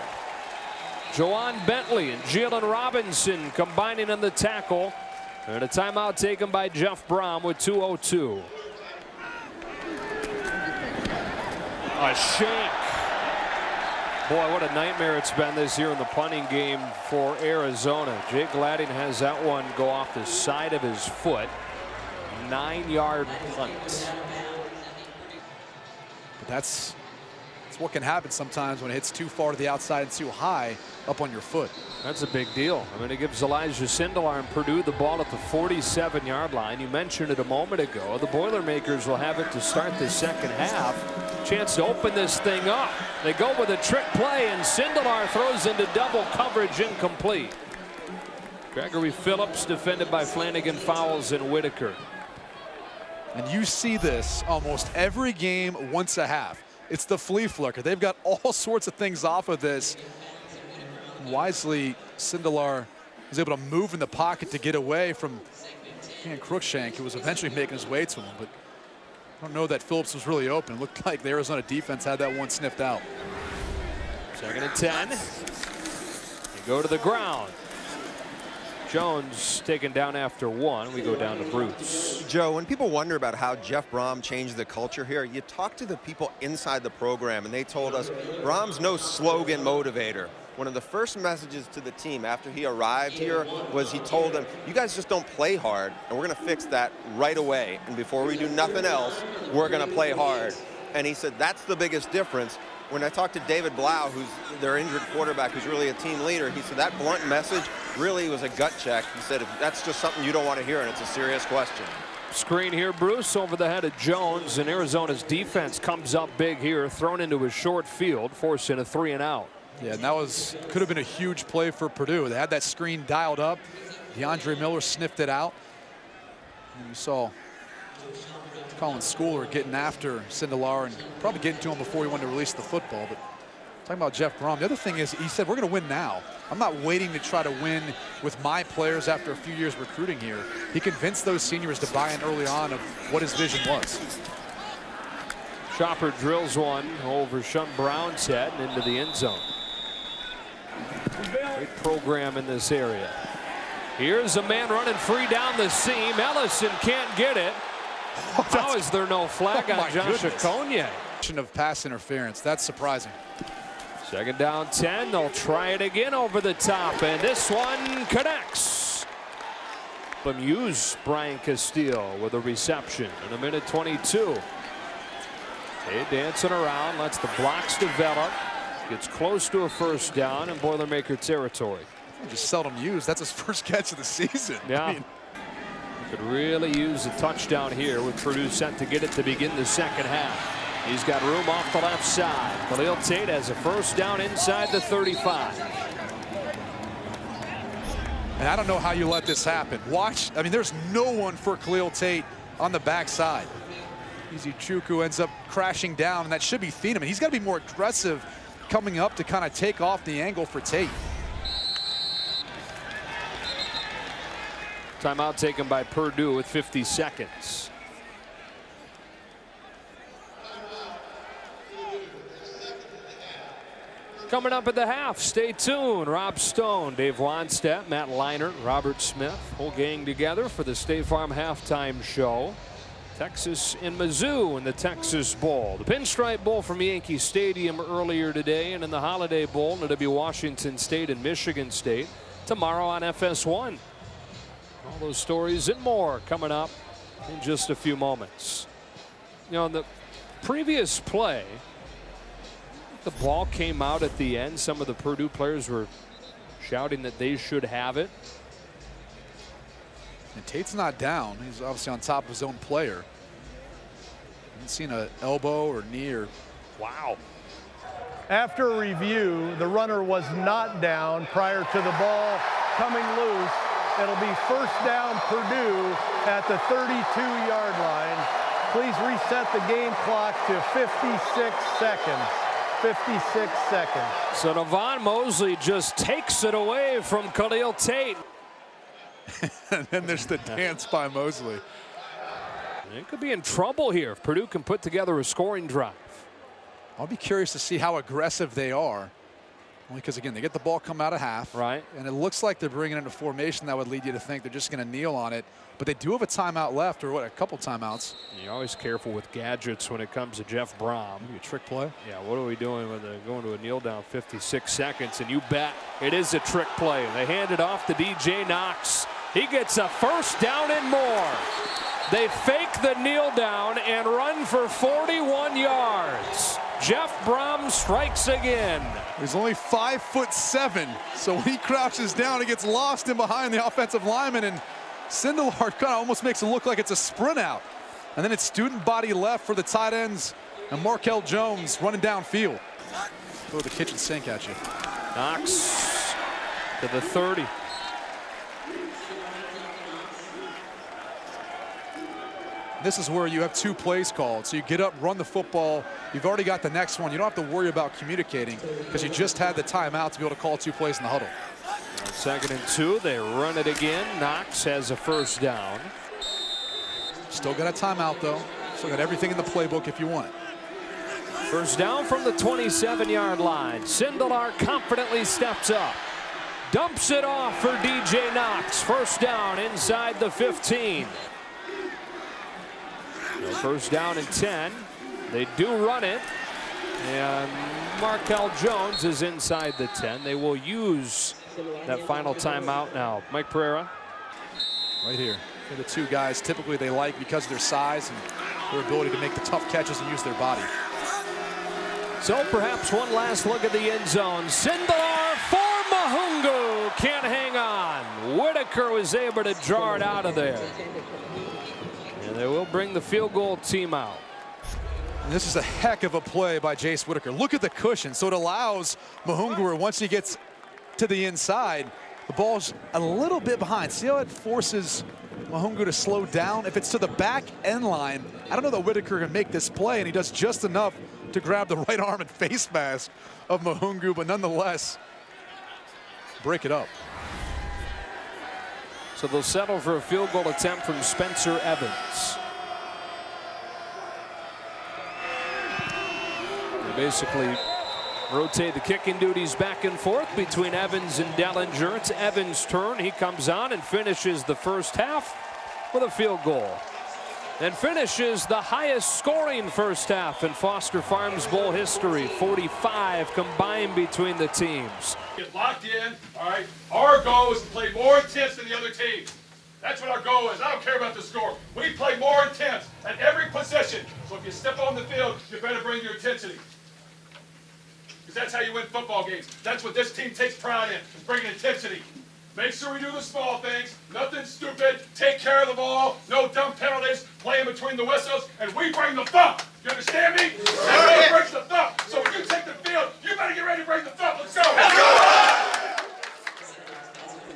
Jawan Bentley and Jalen Robinson combining on the tackle. And a timeout taken by Jeff Brohm with 2:02. A shank. Boy, what a nightmare it's been this year in the punting game for Arizona. Jake Gladding has that one go off the side of his foot. 9-yard punt. But that's what can happen sometimes when it hits too far to the outside and too high up on your foot. That's a big deal. I mean, it gives Elijah Sindelar and Purdue the ball at the 47-yard line. You mentioned it a moment ago. The Boilermakers will have it to start the second half. Chance to open this thing up. They go with a trick play, and Sindelar throws into double coverage, incomplete. Gregory Phillips defended by Flanagan, Fowles, and Whitaker. And you see this almost every game once a half. It's the flea flicker. They've got all sorts of things off of this. Wisely, Sindelar was able to move in the pocket to get away from Ian Cruikshank, who was eventually making his way to him. But I don't know that Phillips was really open. It looked like the Arizona defense had that one sniffed out. 2nd and 10. They go to the ground. Jones taken down after 1. We go down to Bruce. Joe, when people wonder about how Jeff Brohm changed the culture here, you talk to the people inside the program, and they told us Brohm's no slogan motivator. One of the first messages to the team after he arrived here was he told them, you guys just don't play hard, and we're going to fix that right away. And before we do nothing else, we're going to play hard. And he said that's the biggest difference. When I talked to David Blau, who's their injured quarterback, who's really a team leader, he said that blunt message really was a gut check. He said if that's just something you don't want to hear, and it's a serious question. Screen here, Bruce, over the head of Jones, and Arizona's defense comes up big here, thrown into a short field, forcing a 3-and-out. Yeah, and that could have been a huge play for Purdue. They had that screen dialed up. DeAndre Miller sniffed it out. And you saw Colin Schooler getting after Sindelar and probably getting to him before he wanted to release the football. But talking about Jeff Brohm, the other thing is he said, we're going to win now. I'm not waiting to try to win with my players after a few years recruiting here. He convinced those seniors to buy in early on of what his vision was. Chopper drills one over Sean Brown's head and into the end zone. Great program in this area. Here's a man running free down the seam. Ellison can't get it. How is there no flag on Josh Okoye? Of pass interference. That's surprising. 2nd down 10. They'll try it again over the top, and this one connects. Lemieux's Brian Castillo with a reception in a minute 22. Hey, dancing around, lets the blocks develop. Gets close to a 1st down in Boilermaker territory. Just seldom used. That's his first catch of the season. Yeah. I mean, could really use a touchdown here with Purdue set to get it to begin the second half. He's got room off the left side. Khalil Tate has a 1st down inside the 35. And I don't know how you let this happen. Watch. I mean, there's no one for Khalil Tate on the backside. Easy Chukwu ends up crashing down, and that should be Thieneman. He's got to be more aggressive coming up to kind of take off the angle for Tate. Timeout taken by Purdue with 50 seconds. Coming up at the half, stay tuned. Rob Stone, Dave Wannstedt, Matt Leinart, Robert Smith, whole gang together for the State Farm halftime show. Texas and Mizzou in the Texas Bowl. The Pinstripe Bowl from Yankee Stadium earlier today, and in the Holiday Bowl, it'll be Washington State and Michigan State tomorrow on FS1. All those stories and more coming up in just a few moments. You know, in the previous play, the ball came out at the end. Some of the Purdue players were shouting that they should have it. And Tate's not down. He's obviously on top of his own player. Haven't seen an elbow or knee or. Wow. After a review, the runner was not down prior to the ball coming loose. It'll be 1st down Purdue at the 32-yard line. Please reset the game clock to 56 seconds. 56 seconds. So Devon Mosley just takes it away from Khalil Tate. And then there's the dance by Mosley. They could be in trouble here if Purdue can put together a scoring drive. I'll be curious to see how aggressive they are. Only because, again, they get the ball come out of half. Right. And it looks like they're bringing it into formation that would lead you to think they're just going to kneel on it. But they do have a timeout left, or what, a couple timeouts. You're always careful with gadgets when it comes to Jeff Brohm. Maybe a trick play. Yeah, what are we doing with going to a kneel down 56 seconds? And you bet it is a trick play. They hand it off to DJ Knox. He gets a first down and more. They fake the kneel down and run for 41 yards. Jeff Brohm strikes again. He's only 5'7", so when he crouches down, he gets lost in behind the offensive lineman, and Sindelar kind of almost makes it look like it's a sprint out. And then it's student body left for the tight ends, and Markell Jones running downfield. Throw the kitchen sink at you. Knox to the 30. This is where you have 2 plays called. So you get up, run the football. You've already got the next one. You don't have to worry about communicating because you just had the timeout to be able to call 2 plays in the huddle. On 2nd and 2, they run it again. Knox has a first down. Still got a timeout, though. Still got everything in the playbook if you want it. First down from the 27-yard line. Sindelar confidently steps up. Dumps it off for DJ Knox. First down inside the 15. First down and 10. They do run it. And Markell Jones is inside the 10. They will use that final timeout now. Mike Pereira. Right here. They're the 2 guys typically they like because of their size and their ability to make the tough catches and use their body. So perhaps one last look at the end zone. Sindelar for Mahungu. Can't hang on. Whitaker was able to jar it out of there. And they will bring the field goal team out. And this is a heck of a play by Jace Whitaker. Look at the cushion. So it allows Mahunga, once he gets to the inside, the ball's a little bit behind. See how it forces Mahunga to slow down? If it's to the back end line, I don't know that Whitaker can make this play, and he does just enough to grab the right arm and face mask of Mahunga, but nonetheless, break it up. So they'll settle for a field goal attempt from Spencer Evans. They basically rotate the kicking duties back and forth between Evans and Dellinger. It's Evans' turn. He comes on and finishes the first half with a field goal. And finishes the highest scoring first half in Foster Farms Bowl history. 45 combined between the teams. Get locked in, all right? Our goal is to play more intense than the other team. That's what our goal is. I don't care about the score. We play more intense at every position. So if you step on the field, you better bring your intensity. Because that's how you win football games. That's what this team takes pride in, is bringing intensity. Make sure we do the small things, nothing stupid, take care of the ball, no dumb penalties, play in between the whistles, and we bring the thump. You understand me? Everybody brings the thump. So when you take the field, you better get ready to bring the thump. Let's go.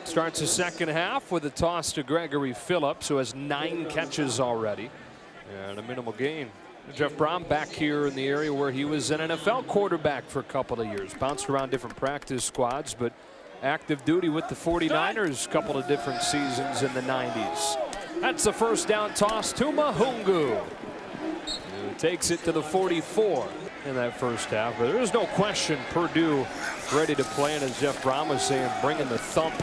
Starts the second half with a toss to Gregory Phillips, who has 9 catches already and a minimal gain. Jeff Brohm back here in the area where he was an NFL quarterback for a couple of years. Bounced around different practice squads, but active duty with the 49ers a couple of different seasons in the 90s. That's the first down toss to Mahungu, who takes it to the 44 in that first half. But there's no question Purdue ready to play, and as Jeff Brohm was saying, bringing the thump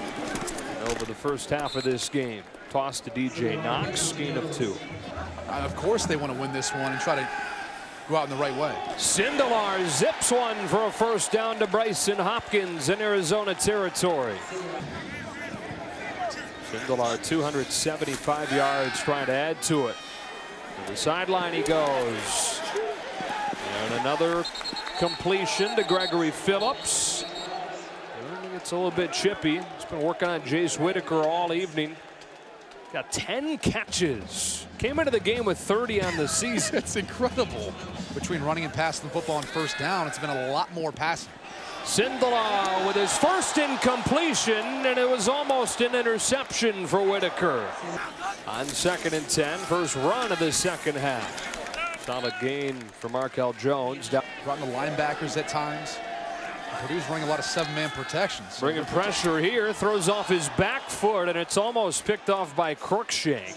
over the first half of this game. Toss to DJ Knox, gain of 2. Of course they want to win this one and try to go out in the right way. Sindelar zips one for a first down to Bryson Hopkins in Arizona territory. Sindelar 275 yards trying to add to it. To the sideline he goes. And another completion to Gregory Phillips. It's a little bit chippy. He's been working on Jace Whitaker all evening. Got 10 catches. Came into the game with 30 on the season. It's incredible. Between running and passing the football on first down, it's been a lot more passing. Sindelar with his first incompletion, and it was almost an interception for Whitaker. On 2nd and 10, first run of the second half. Solid gain for Markell Jones. Brought in the linebackers at times. Purdue's running a lot of 7-man protections. So bringing pressure here, throws off his back foot, and it's almost picked off by Crookshank.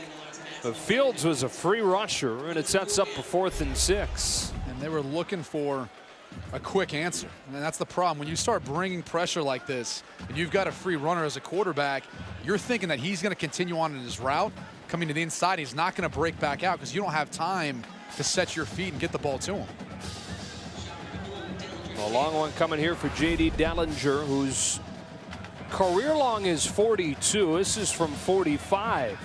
But Fields was a free rusher, and it sets up for 4th and 6. And they were looking for a quick answer. And that's the problem. When you start bringing pressure like this and you've got a free runner as a quarterback, you're thinking that he's going to continue on in his route, coming to the inside. He's not going to break back out because you don't have time to set your feet and get the ball to him. A long one coming here for J.D. Dellinger, whose career long is 42. This is from 45.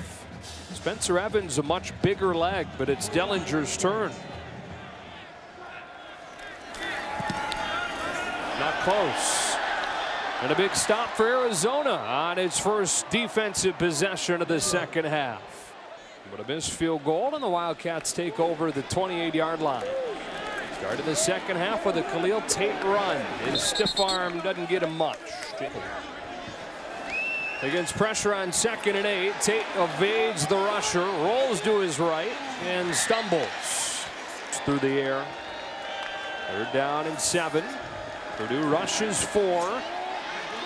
Spencer Evans, a much bigger leg, but it's Dellinger's turn. Not close. And a big stop for Arizona on its first defensive possession of the second half. But a missed field goal, and the Wildcats take over the 28-yard line. Started the second half with a Khalil Tate run. His stiff arm doesn't get him much. Against pressure on 2nd and 8, Tate evades the rusher, rolls to his right, and stumbles. It's through the air. 3rd down and 7. Purdue rushes 4.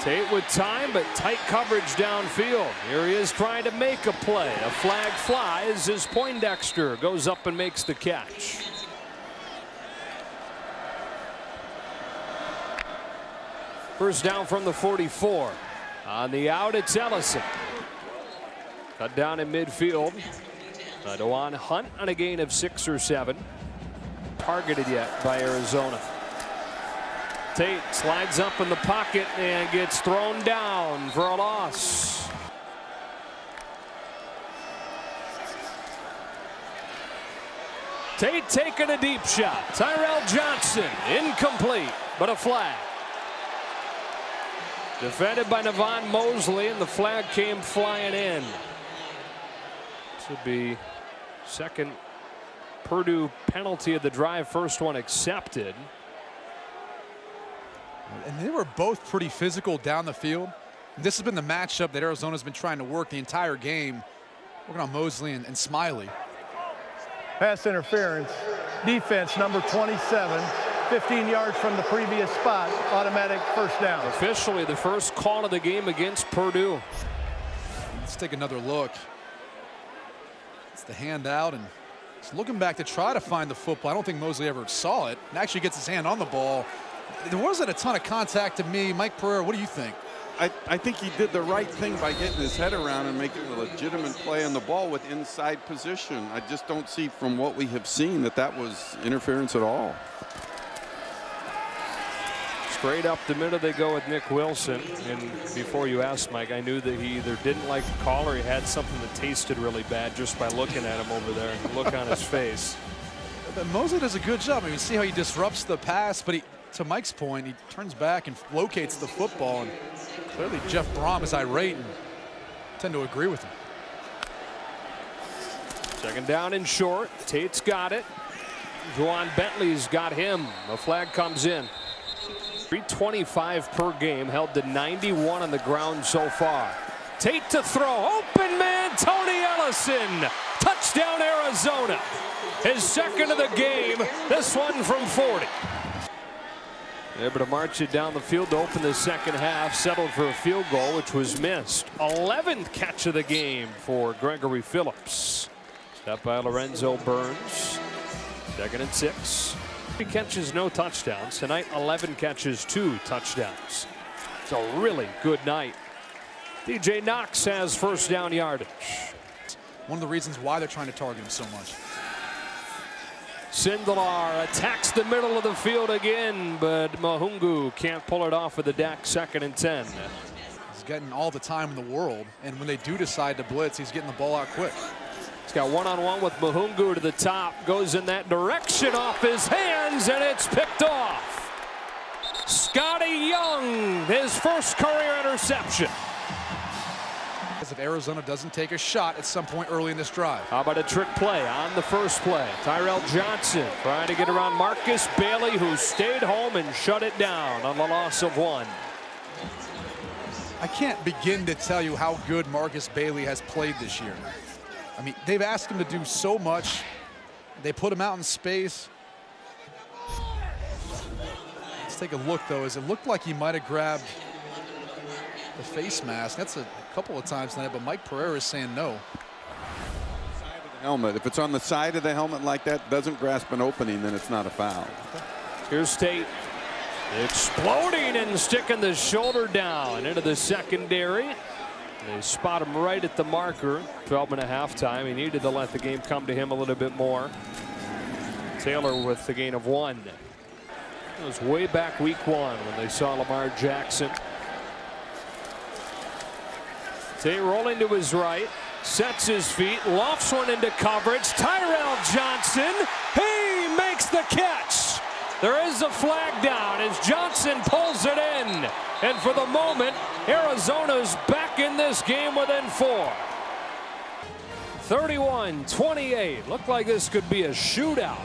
Tate with time, but tight coverage downfield. Here he is trying to make a play. A flag flies as Poindexter goes up and makes the catch. First down from the 44. On the out, it's Ellison. Cut down in midfield. DeJuan Hunt on a gain of 6 or 7. Targeted yet by Arizona. Tate slides up in the pocket and gets thrown down for a loss. Tate taking a deep shot. Tyrell Johnson incomplete, but a flag. Defended by Navon Mosley, and the flag came flying in. This would be second Purdue penalty of the drive, first one accepted. And they were both pretty physical down the field. This has been the matchup that Arizona's been trying to work the entire game, working on Mosley and Smiley. Pass interference, defense number 27. 15 yards from the previous spot, automatic first down. Officially the first call of the game against Purdue. Let's take another look. It's the handout, and he's looking back to try to find the football. I don't think Mosley ever saw it, and actually gets his hand on the ball. There wasn't a ton of contact to me. Mike Pereira, what do you think? I think he did the right thing by getting his head around and making a legitimate play on the ball with inside position. I just don't see from what we have seen that was interference at all. Straight up the middle they go with Nick Wilson. And before you asked, Mike, I knew that he either didn't like the call or he had something that tasted really bad just by looking at him over there. The look on his face. But Mosley does a good job. I mean, you see how he disrupts the pass, but to Mike's point, he turns back and locates the football. And clearly Jeff Brohm is irate, and I tend to agree with him. Second down and short. Tate's got it. Juwan Bentley's got him. The flag comes in. 325 per game, held to 91 on the ground so far. Tate to throw, open man, Tony Ellison. Touchdown Arizona. His second of the game, this one from 40. Able to march it down the field to open the second half, settled for a field goal, which was missed. 11th catch of the game for Gregory Phillips. Step by Lorenzo Burns. 2nd and 6. 3 catches, no touchdowns. Tonight, 11 catches, 2 touchdowns. It's a really good night. DJ Knox has first down yardage. One of the reasons why they're trying to target him so much. Sindelar attacks the middle of the field again, but Mahungu can't pull it off with the deck. 2nd and 10. He's getting all the time in the world, and when they do decide to blitz, he's getting the ball out quick. He's got one-on-one with Mahungu to the top, goes in that direction off his hands, and it's picked off. Scotty Young, his first career interception. If Arizona doesn't take a shot at some point early in this drive. How about a trick play on the first play? Tyrell Johnson trying to get around Marcus Bailey, who stayed home and shut it down on the loss of 1. I can't begin to tell you how good Marcus Bailey has played this year. I mean, they've asked him to do so much. They put him out in space. Let's take a look, though, as it looked like he might have grabbed the face mask. That's a couple of times tonight, but Mike Pereira is saying no. Helmet. If it's on the side of the helmet like that, doesn't grasp an opening, then it's not a foul. Here's Tate. Exploding and sticking the shoulder down into the secondary. They spot him right at the marker. 12 and a half time. He needed to let the game come to him a little bit more. Taylor with the gain of 1. It was way back week 1 when they saw Lamar Jackson. Tate rolling to his right, sets his feet, lofts one into coverage. Tyrell Johnson, he makes the catch. There is a flag down as Johnson pulls it in. And for the moment, Arizona's back in this game within 4. 31-28. Looked like this could be a shootout.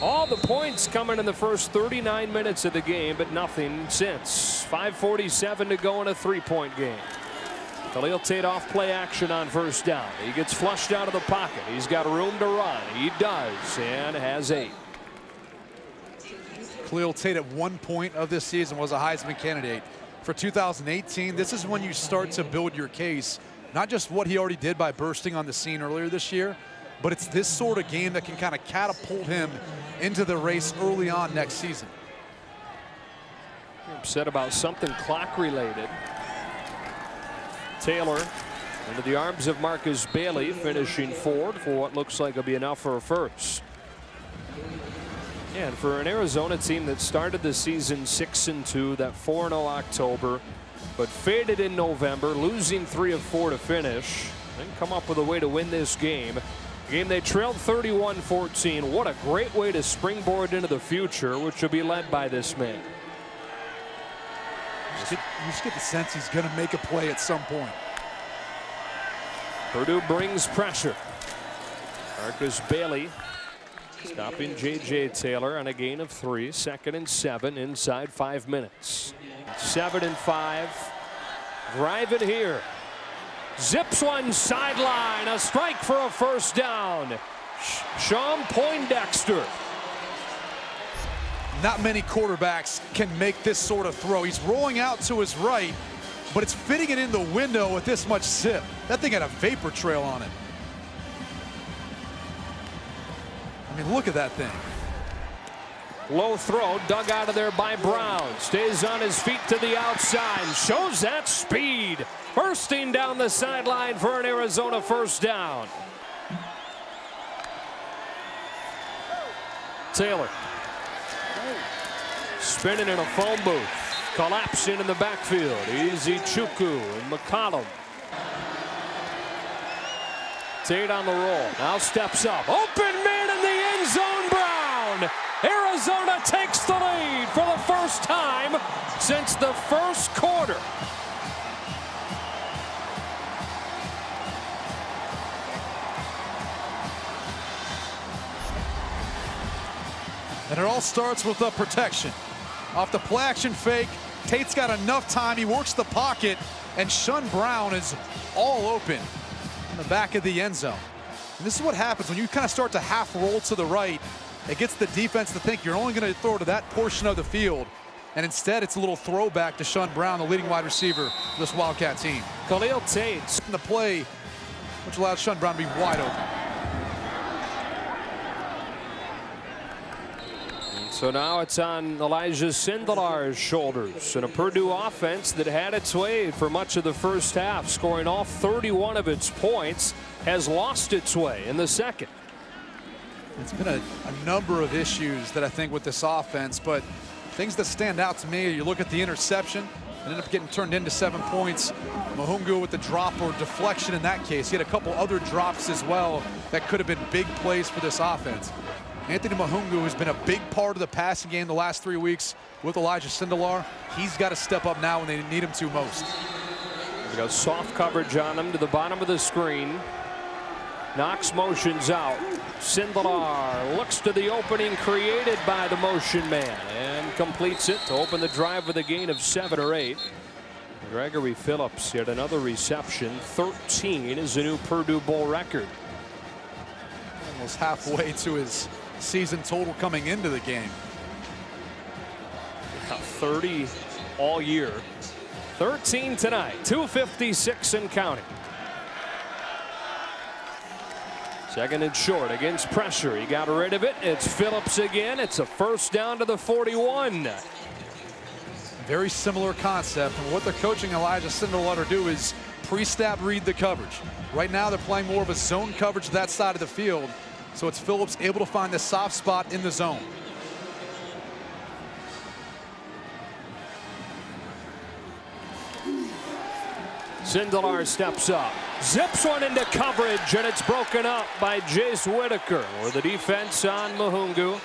All the points coming in the first 39 minutes of the game, but nothing since. 5:47 to go in a 3-point game. Khalil Tate off play action on first down. He gets flushed out of the pocket. He's got room to run. He does, and has 8. Khalil Tate at one point of this season was a Heisman candidate. For 2018, this is when you start to build your case. Not just what he already did by bursting on the scene earlier this year, but it's this sort of game that can kind of catapult him into the race early on next season. You're upset about something clock related. Taylor into the arms of Marcus Bailey, finishing forward for what looks like it'll be enough for a first. And for an Arizona team that started the season 6-2, that 4-0 October, but faded in November, losing 3 of 4 to finish, then come up with a way to win this game. A game they trailed 31-14. What a great way to springboard into the future, which will be led by this man. You just get the sense he's going to make a play at some point. Purdue brings pressure. Marcus Bailey stopping J.J. Taylor on a gain of 3. 2nd and 7 inside 5 minutes. 7 and 5. Drive it here. Zips one sideline. A strike for a first down. Sean Poindexter. Not many quarterbacks can make this sort of throw. He's rolling out to his right, but it's fitting it in the window with this much zip. That thing had a vapor trail on it. I mean, look at that thing. Low throw, dug out of there by Brown. Stays on his feet to the outside. Shows that speed. Bursting down the sideline for an Arizona first down. Taylor. Spinning in a phone booth. Collapsing in the backfield. Easy Chukwu and McCollum. Tate on the roll. Now steps up. Open man in the end zone. Brown. Arizona takes the lead for the first time since the first quarter. And it all starts with the protection. Off the play action fake, Tate's got enough time. He works the pocket, and Sean Brown is all open in the back of the end zone. And this is what happens when you kind of start to half roll to the right. It gets the defense to think you're only going to throw to that portion of the field. And instead, it's a little throwback to Sean Brown, the leading wide receiver of this Wildcat team. Khalil Tate in the play, which allowed Sean Brown to be wide open. So now it's on Elijah Sindelar's shoulders, and a Purdue offense that had its way for much of the first half, scoring all 31 of its points, has lost its way in the second. It's been a number of issues that I think with this offense, but things that stand out to me, you look at the interception, it ended up getting turned into 7 points. Mahungu with the drop or deflection in that case. He had a couple other drops as well that could have been big plays for this offense. Anthony Mahungu has been a big part of the passing game the last 3 weeks with Elijah Sindelar. He's got to step up now when they need him to most. We got soft coverage on him to the bottom of the screen. Knox motions out. Sindelar looks to the opening created by the motion man and completes it to open the drive with a gain of 7 or 8. Gregory Phillips had another reception. 13 is a new Purdue Bowl record. Almost halfway to his season total coming into the game. 30 all year. 13 tonight. 256 and counting. Second and short against pressure. He got rid of it. It's Phillips again. It's a first down to the 41. Very similar concept. And what they're coaching Elijah Sindelar to do is pre-snap read the coverage. Right now they're playing more of a zone coverage that side of the field. So it's Phillips able to find the soft spot in the zone. Sindelar steps up, zips one into coverage, and it's broken up by Jace Whitaker, or the defense on Mahungu.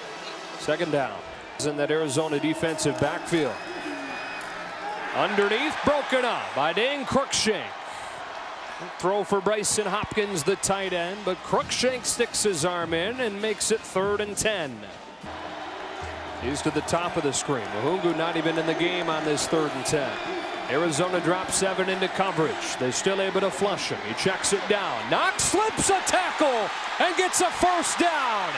Second down. In that Arizona defensive backfield. Underneath, broken up by Dane Cruikshank. Throw for Bryson Hopkins, the tight end, but Cruikshank sticks his arm in and makes it 3rd and 10. He's to the top of the screen. Mahungu not even in the game on this 3rd and 10. Arizona drops 7 into coverage. They're still able to flush him. He checks it down. Knox slips a tackle and gets a first down.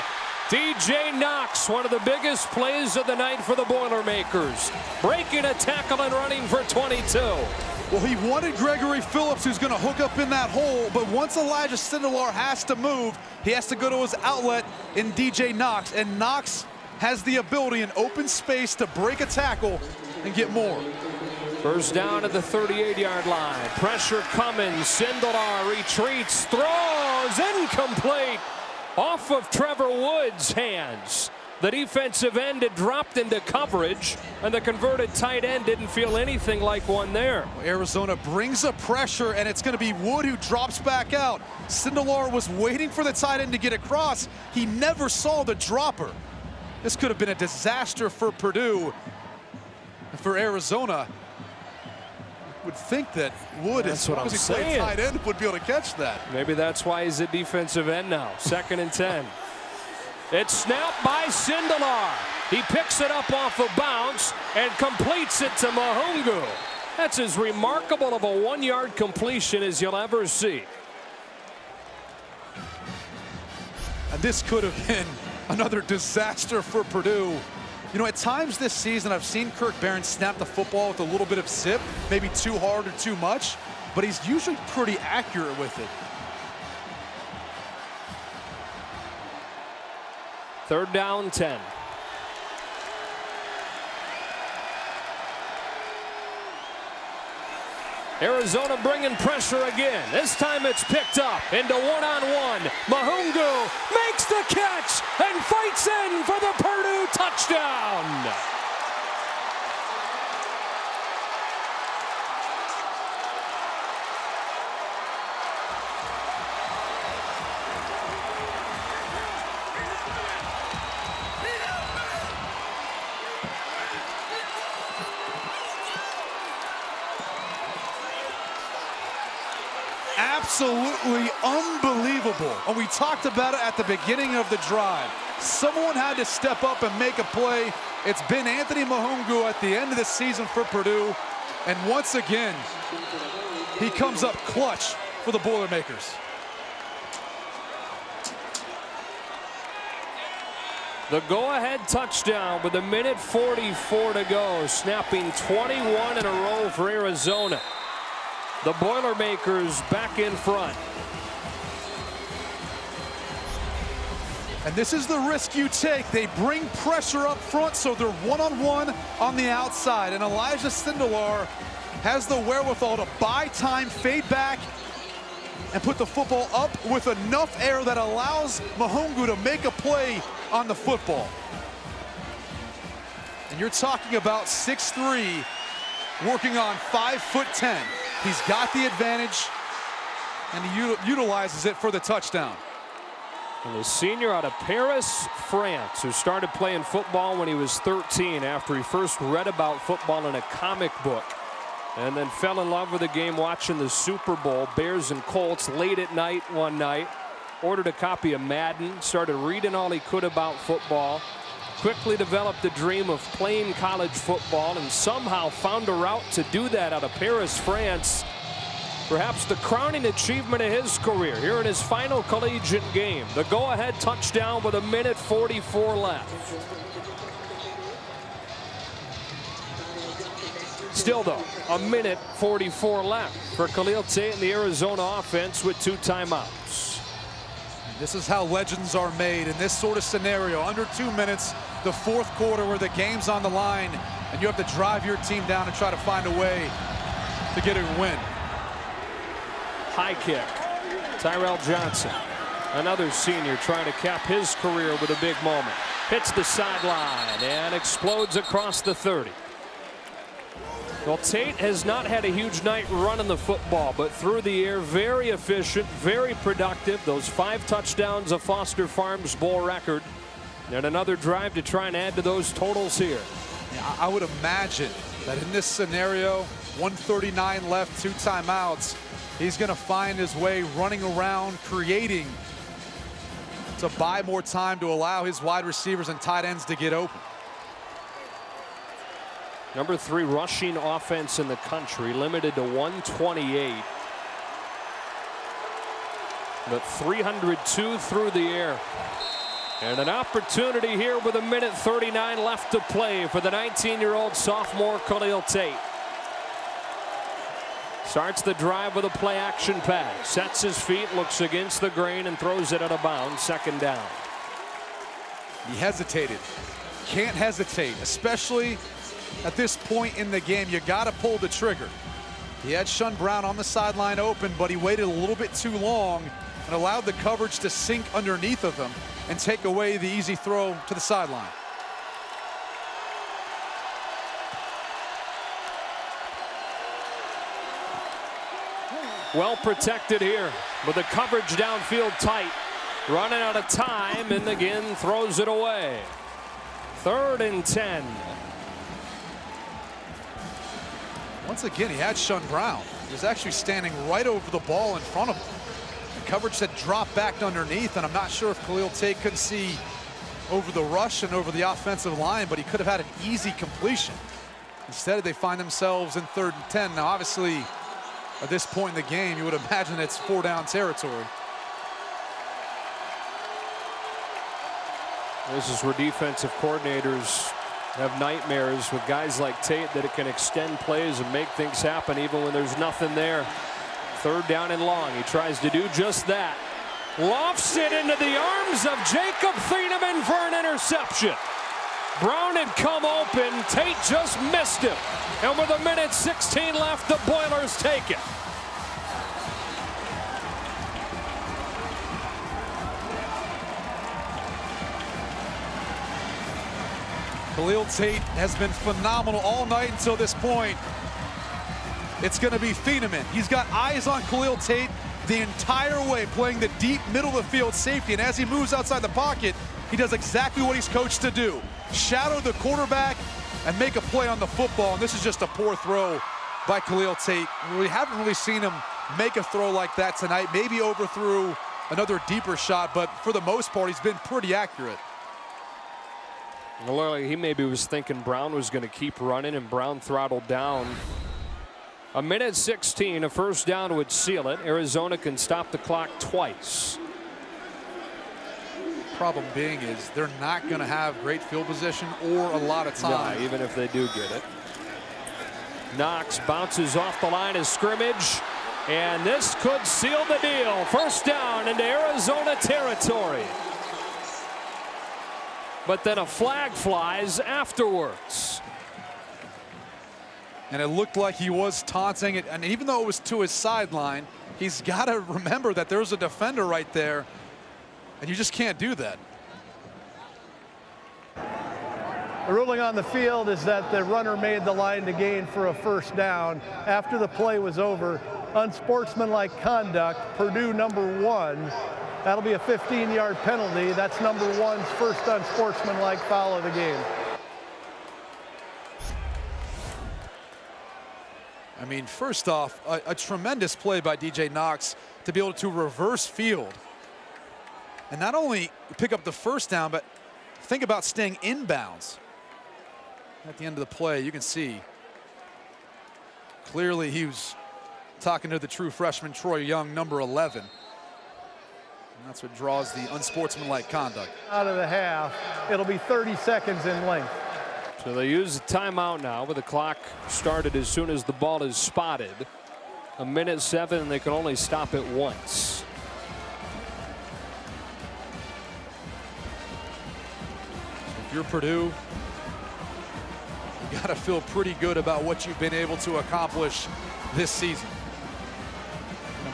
DJ Knox, one of the biggest plays of the night for the Boilermakers. Breaking a tackle and running for 22. Well, he wanted Gregory Phillips, who's going to hook up in that hole, but once Elijah Sindelar has to move, he has to go to his outlet in DJ Knox, and Knox has the ability in open space to break a tackle and get more. First down at the 38-yard line. Pressure coming. Sindelar retreats, throws, incomplete. Off of Trevor Wood's hands. The defensive end had dropped into coverage, and the converted tight end didn't feel anything like one there. Arizona brings a pressure, and it's going to be Wood who drops back out. Sindelar was waiting for the tight end to get across. He never saw the dropper. This could have been a disaster for Purdue. And for Arizona, would think that Wood, as long as he played tight end, would be able to catch that. Maybe that's why he's a defensive end now. 2nd and 10. It's snapped by Sindelar. He picks it up off a bounce and completes it to Mahungu. That's as remarkable of a 1-yard completion as you'll ever see. And this could have been another disaster for Purdue. You know, at times this season, I've seen Kirk Barron snap the football with a little bit of zip, maybe too hard or too much, but he's usually pretty accurate with it. 3rd down, 10. Arizona bringing pressure again. This time it's picked up into one-on-one. Mahungu makes the catch and fights in for the Purdue touchdown. Absolutely unbelievable. And we talked about it at the beginning of the drive. Someone had to step up and make a play. It's been Anthony Mahungu at the end of the season for Purdue. And once again, he comes up clutch for the Boilermakers. The go-ahead touchdown with 1:44 to go, snapping 21 in a row for Arizona. The Boilermakers back in front. And this is the risk you take. They bring pressure up front, so they're one-on-one on the outside. And Elijah Sindelar has the wherewithal to buy time, fade back, and put the football up with enough air that allows Mahungu to make a play on the football. And you're talking about 6'3", working on 5'10". He's got the advantage, and he utilizes it for the touchdown. And the senior out of Paris, France, who started playing football when he was 13 after he first read about football in a comic book, and then fell in love with the game watching the Super Bowl, Bears and Colts, late at night one night. Ordered a copy of Madden, started reading all he could about football, quickly developed a dream of playing college football, and somehow found a route to do that out of Paris, France. Perhaps the crowning achievement of his career here in his final collegiate game. The go-ahead touchdown with 1:44 left. Still though, 1:44 left for Khalil Tate and the Arizona offense with 2 timeouts. This is how legends are made in this sort of scenario. Under 2 minutes, the fourth quarter where the game's on the line, and you have to drive your team down and try to find a way to get a win. High kick. Tyrell Johnson, another senior, trying to cap his career with a big moment. Hits the sideline and explodes across the 30. Well, Tate has not had a huge night running the football, but through the air, very efficient, very productive. Those 5 touchdowns, a Foster Farms Bowl record, and another drive to try and add to those totals here. Yeah, I would imagine that in this scenario, 1:39 left, 2 timeouts, he's going to find his way running around, creating to buy more time to allow his wide receivers and tight ends to get open. Number 3 rushing offense in the country, limited to 128. But 302 through the air. And an opportunity here with 1:39 left to play for the 19-year-old sophomore Khalil Tate. Starts the drive with a play action pass. Sets his feet, looks against the grain, and throws it out of bounds. Second down. He hesitated. Can't hesitate, especially at this point in the game. You got to pull the trigger. He had Shun Brown on the sideline open, but he waited a little bit too long and allowed the coverage to sink underneath of him and take away the easy throw to the sideline. Well protected here with the coverage downfield tight. Running out of time, and again throws it away. 3rd and 10. Once again, he had Shun Brown. He was actually standing right over the ball in front of him. The coverage had dropped back underneath, and I'm not sure if Khalil Tate couldn't see over the rush and over the offensive line, but he could have had an easy completion. Instead, they find themselves in 3rd and 10. Now, obviously, at this point in the game, you would imagine it's 4-down territory. This is where defensive coordinators have nightmares with guys like Tate, that it can extend plays and make things happen even when there's nothing there. 3rd down and long. He tries to do just that. Lofts it into the arms of Jacob Thieneman for an interception. Brown had come open. Tate just missed him. And with 1:16 left, the Boilers take it. Khalil Tate has been phenomenal all night until this point. It's going to be Thieneman. He's got eyes on Khalil Tate the entire way, playing the deep middle of the field safety. And as he moves outside the pocket, he does exactly what he's coached to do. Shadow the quarterback and make a play on the football. And this is just a poor throw by Khalil Tate. We haven't really seen him make a throw like that tonight. Maybe overthrew another deeper shot, but for the most part, he's been pretty accurate. Well, he maybe was thinking Brown was going to keep running, and Brown throttled down. 1:16, a 1st down would seal it. Arizona can stop the clock twice. Problem being is they're not going to have great field position or a lot of time. No, even if they do get it. Knox bounces off the line of scrimmage, and this could seal the deal. 1st down into Arizona territory. But then a flag flies afterwards. And it looked like he was taunting it. And even though it was to his sideline, he's got to remember that there's a defender right there. And you just can't do that. The ruling on the field is that the runner made the line to gain for a 1st down. After the play was over, unsportsmanlike conduct, Purdue #1. That'll be a 15-yard penalty. That's #1's first unsportsmanlike foul of the game. I mean, first off, a tremendous play by DJ Knox to be able to reverse field. And not only pick up the 1st down, but think about staying inbounds. At the end of the play, you can see clearly he was talking to the true freshman Troy Young, #11. And that's what draws the unsportsmanlike conduct. Out of the half, it'll be 30 seconds in length. So they use the timeout now with the clock started as soon as the ball is spotted. 1:07, and they can only stop it once. you're Purdue, you gotta feel pretty good about what you've been able to accomplish this season.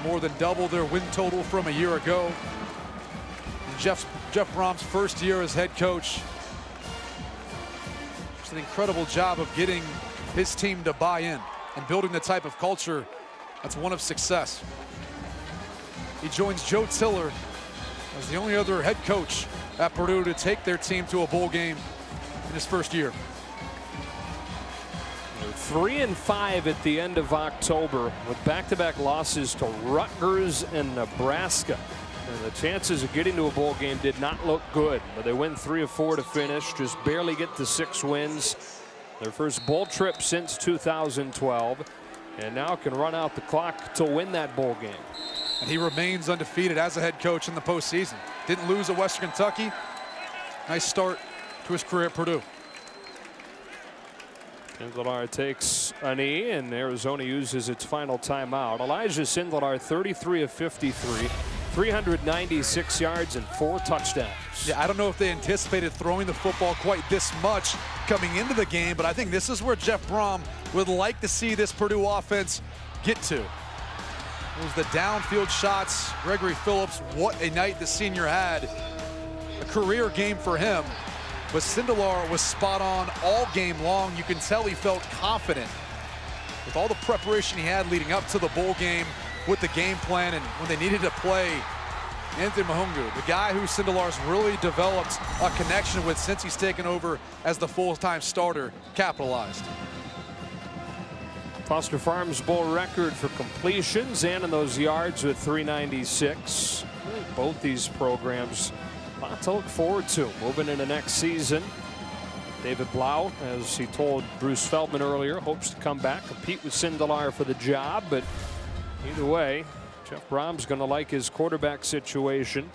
More than double their win total from a year ago. And Jeff Brohm's first year as head coach. It's an incredible job of getting his team to buy in and building the type of culture that's one of success. He joins Joe Tiller as the only other head coach at Purdue to take their team to a bowl game in his first year. 3-5 at the end of October with back-to-back losses to Rutgers and Nebraska. And the chances of getting to a bowl game did not look good, but they win 3 of 4 to finish, just barely get to 6 wins. Their first bowl trip since 2012, and now can run out the clock to win that bowl game. And he remains undefeated as a head coach in the postseason. Didn't lose at Western Kentucky. Nice start to his career at Purdue. Sindelar takes a knee, and Arizona uses its final timeout. Elijah Sindelar, 33 of 53, 396 yards and 4 touchdowns. Yeah, I don't know if they anticipated throwing the football quite this much coming into the game, but I think this is where Jeff Brohm would like to see this Purdue offense get to. It was the downfield shots. Gregory Phillips, what a night the senior had. A career game for him. But Sindelar was spot on all game long. You can tell he felt confident with all the preparation he had leading up to the bowl game with the game plan, and when they needed to play Anthony Mahungu, the guy who Sindelar's really developed a connection with since he's taken over as the full-time starter, capitalized. Foster Farms Bowl record for completions and in those yards with 396. I think both these programs a lot to look forward to moving into next season. David Blau, as he told Bruce Feldman earlier, hopes to come back, compete with Sindelar for the job. But either way, Jeff Brohm's going to like his quarterback situation.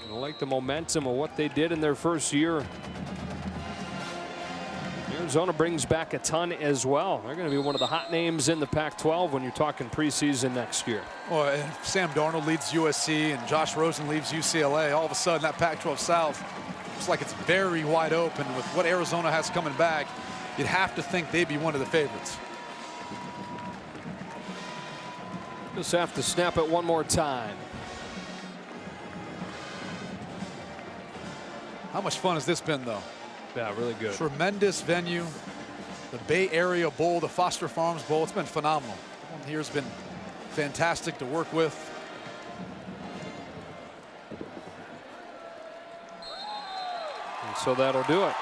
Going to like the momentum of what they did in their first year. Arizona brings back a ton as well. They're going to be one of the hot names in the Pac-12 when you're talking preseason next year. Well, if Sam Darnold leads USC and Josh Rosen leaves UCLA, all of a sudden that Pac-12 South looks like it's very wide open. With what Arizona has coming back, you'd have to think they'd be one of the favorites. Just have to snap it one more time. How much fun has this been, though? Yeah, really good. Tremendous venue. The Bay Area Bowl, the Foster Farms Bowl, it's been phenomenal. Everyone here's been fantastic to work with. And so that'll do it.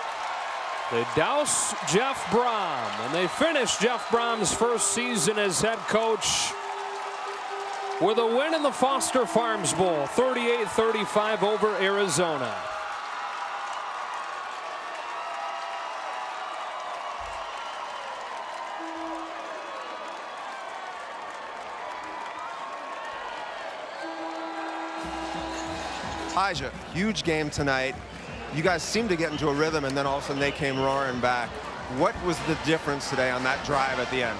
They douse Jeff Brohm, and they finish Jeff Brohm's first season as head coach with a win in the Foster Farms Bowl, 38-35 over Arizona. Elijah, huge game tonight. You guys seemed to get into a rhythm, and then all of a sudden they came roaring back. What was the difference today on that drive at the end?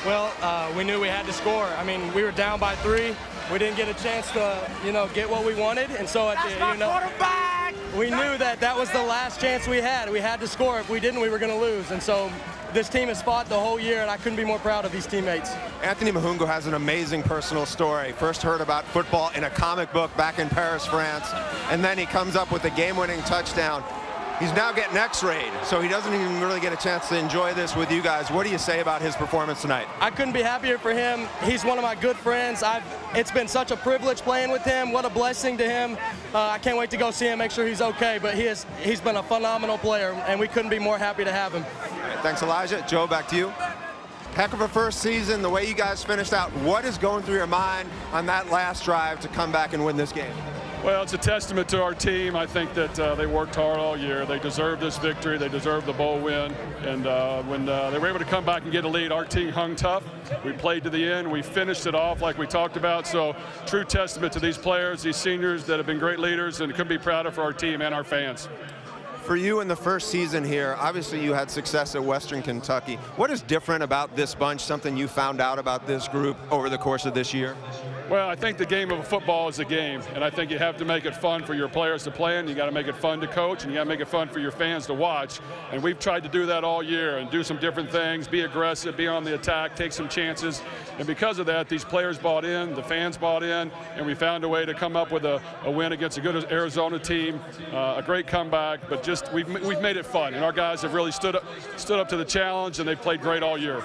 Well, we knew we had to score. I mean, we were down by 3. We didn't get a chance to, get what we wanted, and so at the, we knew that was the last chance we had. We had to score. If we didn't, we were going to lose, and so this team has fought the whole year, and I couldn't be more proud of these teammates. Anthony Mahungu has an amazing personal story. First heard about football in a comic book back in Paris, France, and then he comes up with a game-winning touchdown. He's now getting x-rayed, so he doesn't even really get a chance to enjoy this with you guys. What do you say about his performance tonight? I couldn't be happier for him. He's one of my good friends. It's been such a privilege playing with him. What a blessing to him. I can't wait to go see him, make sure he's okay, but he's been a phenomenal player, and we couldn't be more happy to have him. Thanks, Elijah. Joe, back to you. Heck of a first season, the way you guys finished out. What is going through your mind on that last drive to come back and win this game? Well, it's a testament to our team. I think that they worked hard all year. They deserve this victory. They deserve the bowl win. And when they were able to come back and get a lead, our team hung tough. We played to the end. We finished it off like we talked about. So true testament to these players, these seniors that have been great leaders, and couldn't be prouder for our team and our fans. For you in the first season here, obviously you had success at Western Kentucky. What is different about this bunch, something you found out about this group over the course of this year? Well, I think the game of football is a game, and I think you have to make it fun for your players to play in. You got to make it fun to coach, and you got to make it fun for your fans to watch. And we've tried to do that all year and do some different things, be aggressive, be on the attack, take some chances. And because of that, these players bought in, the fans bought in, and we found a way to come up with a win against a good Arizona team, a great comeback. But just we've made it fun, and our guys have really stood up to the challenge, and they've played great all year.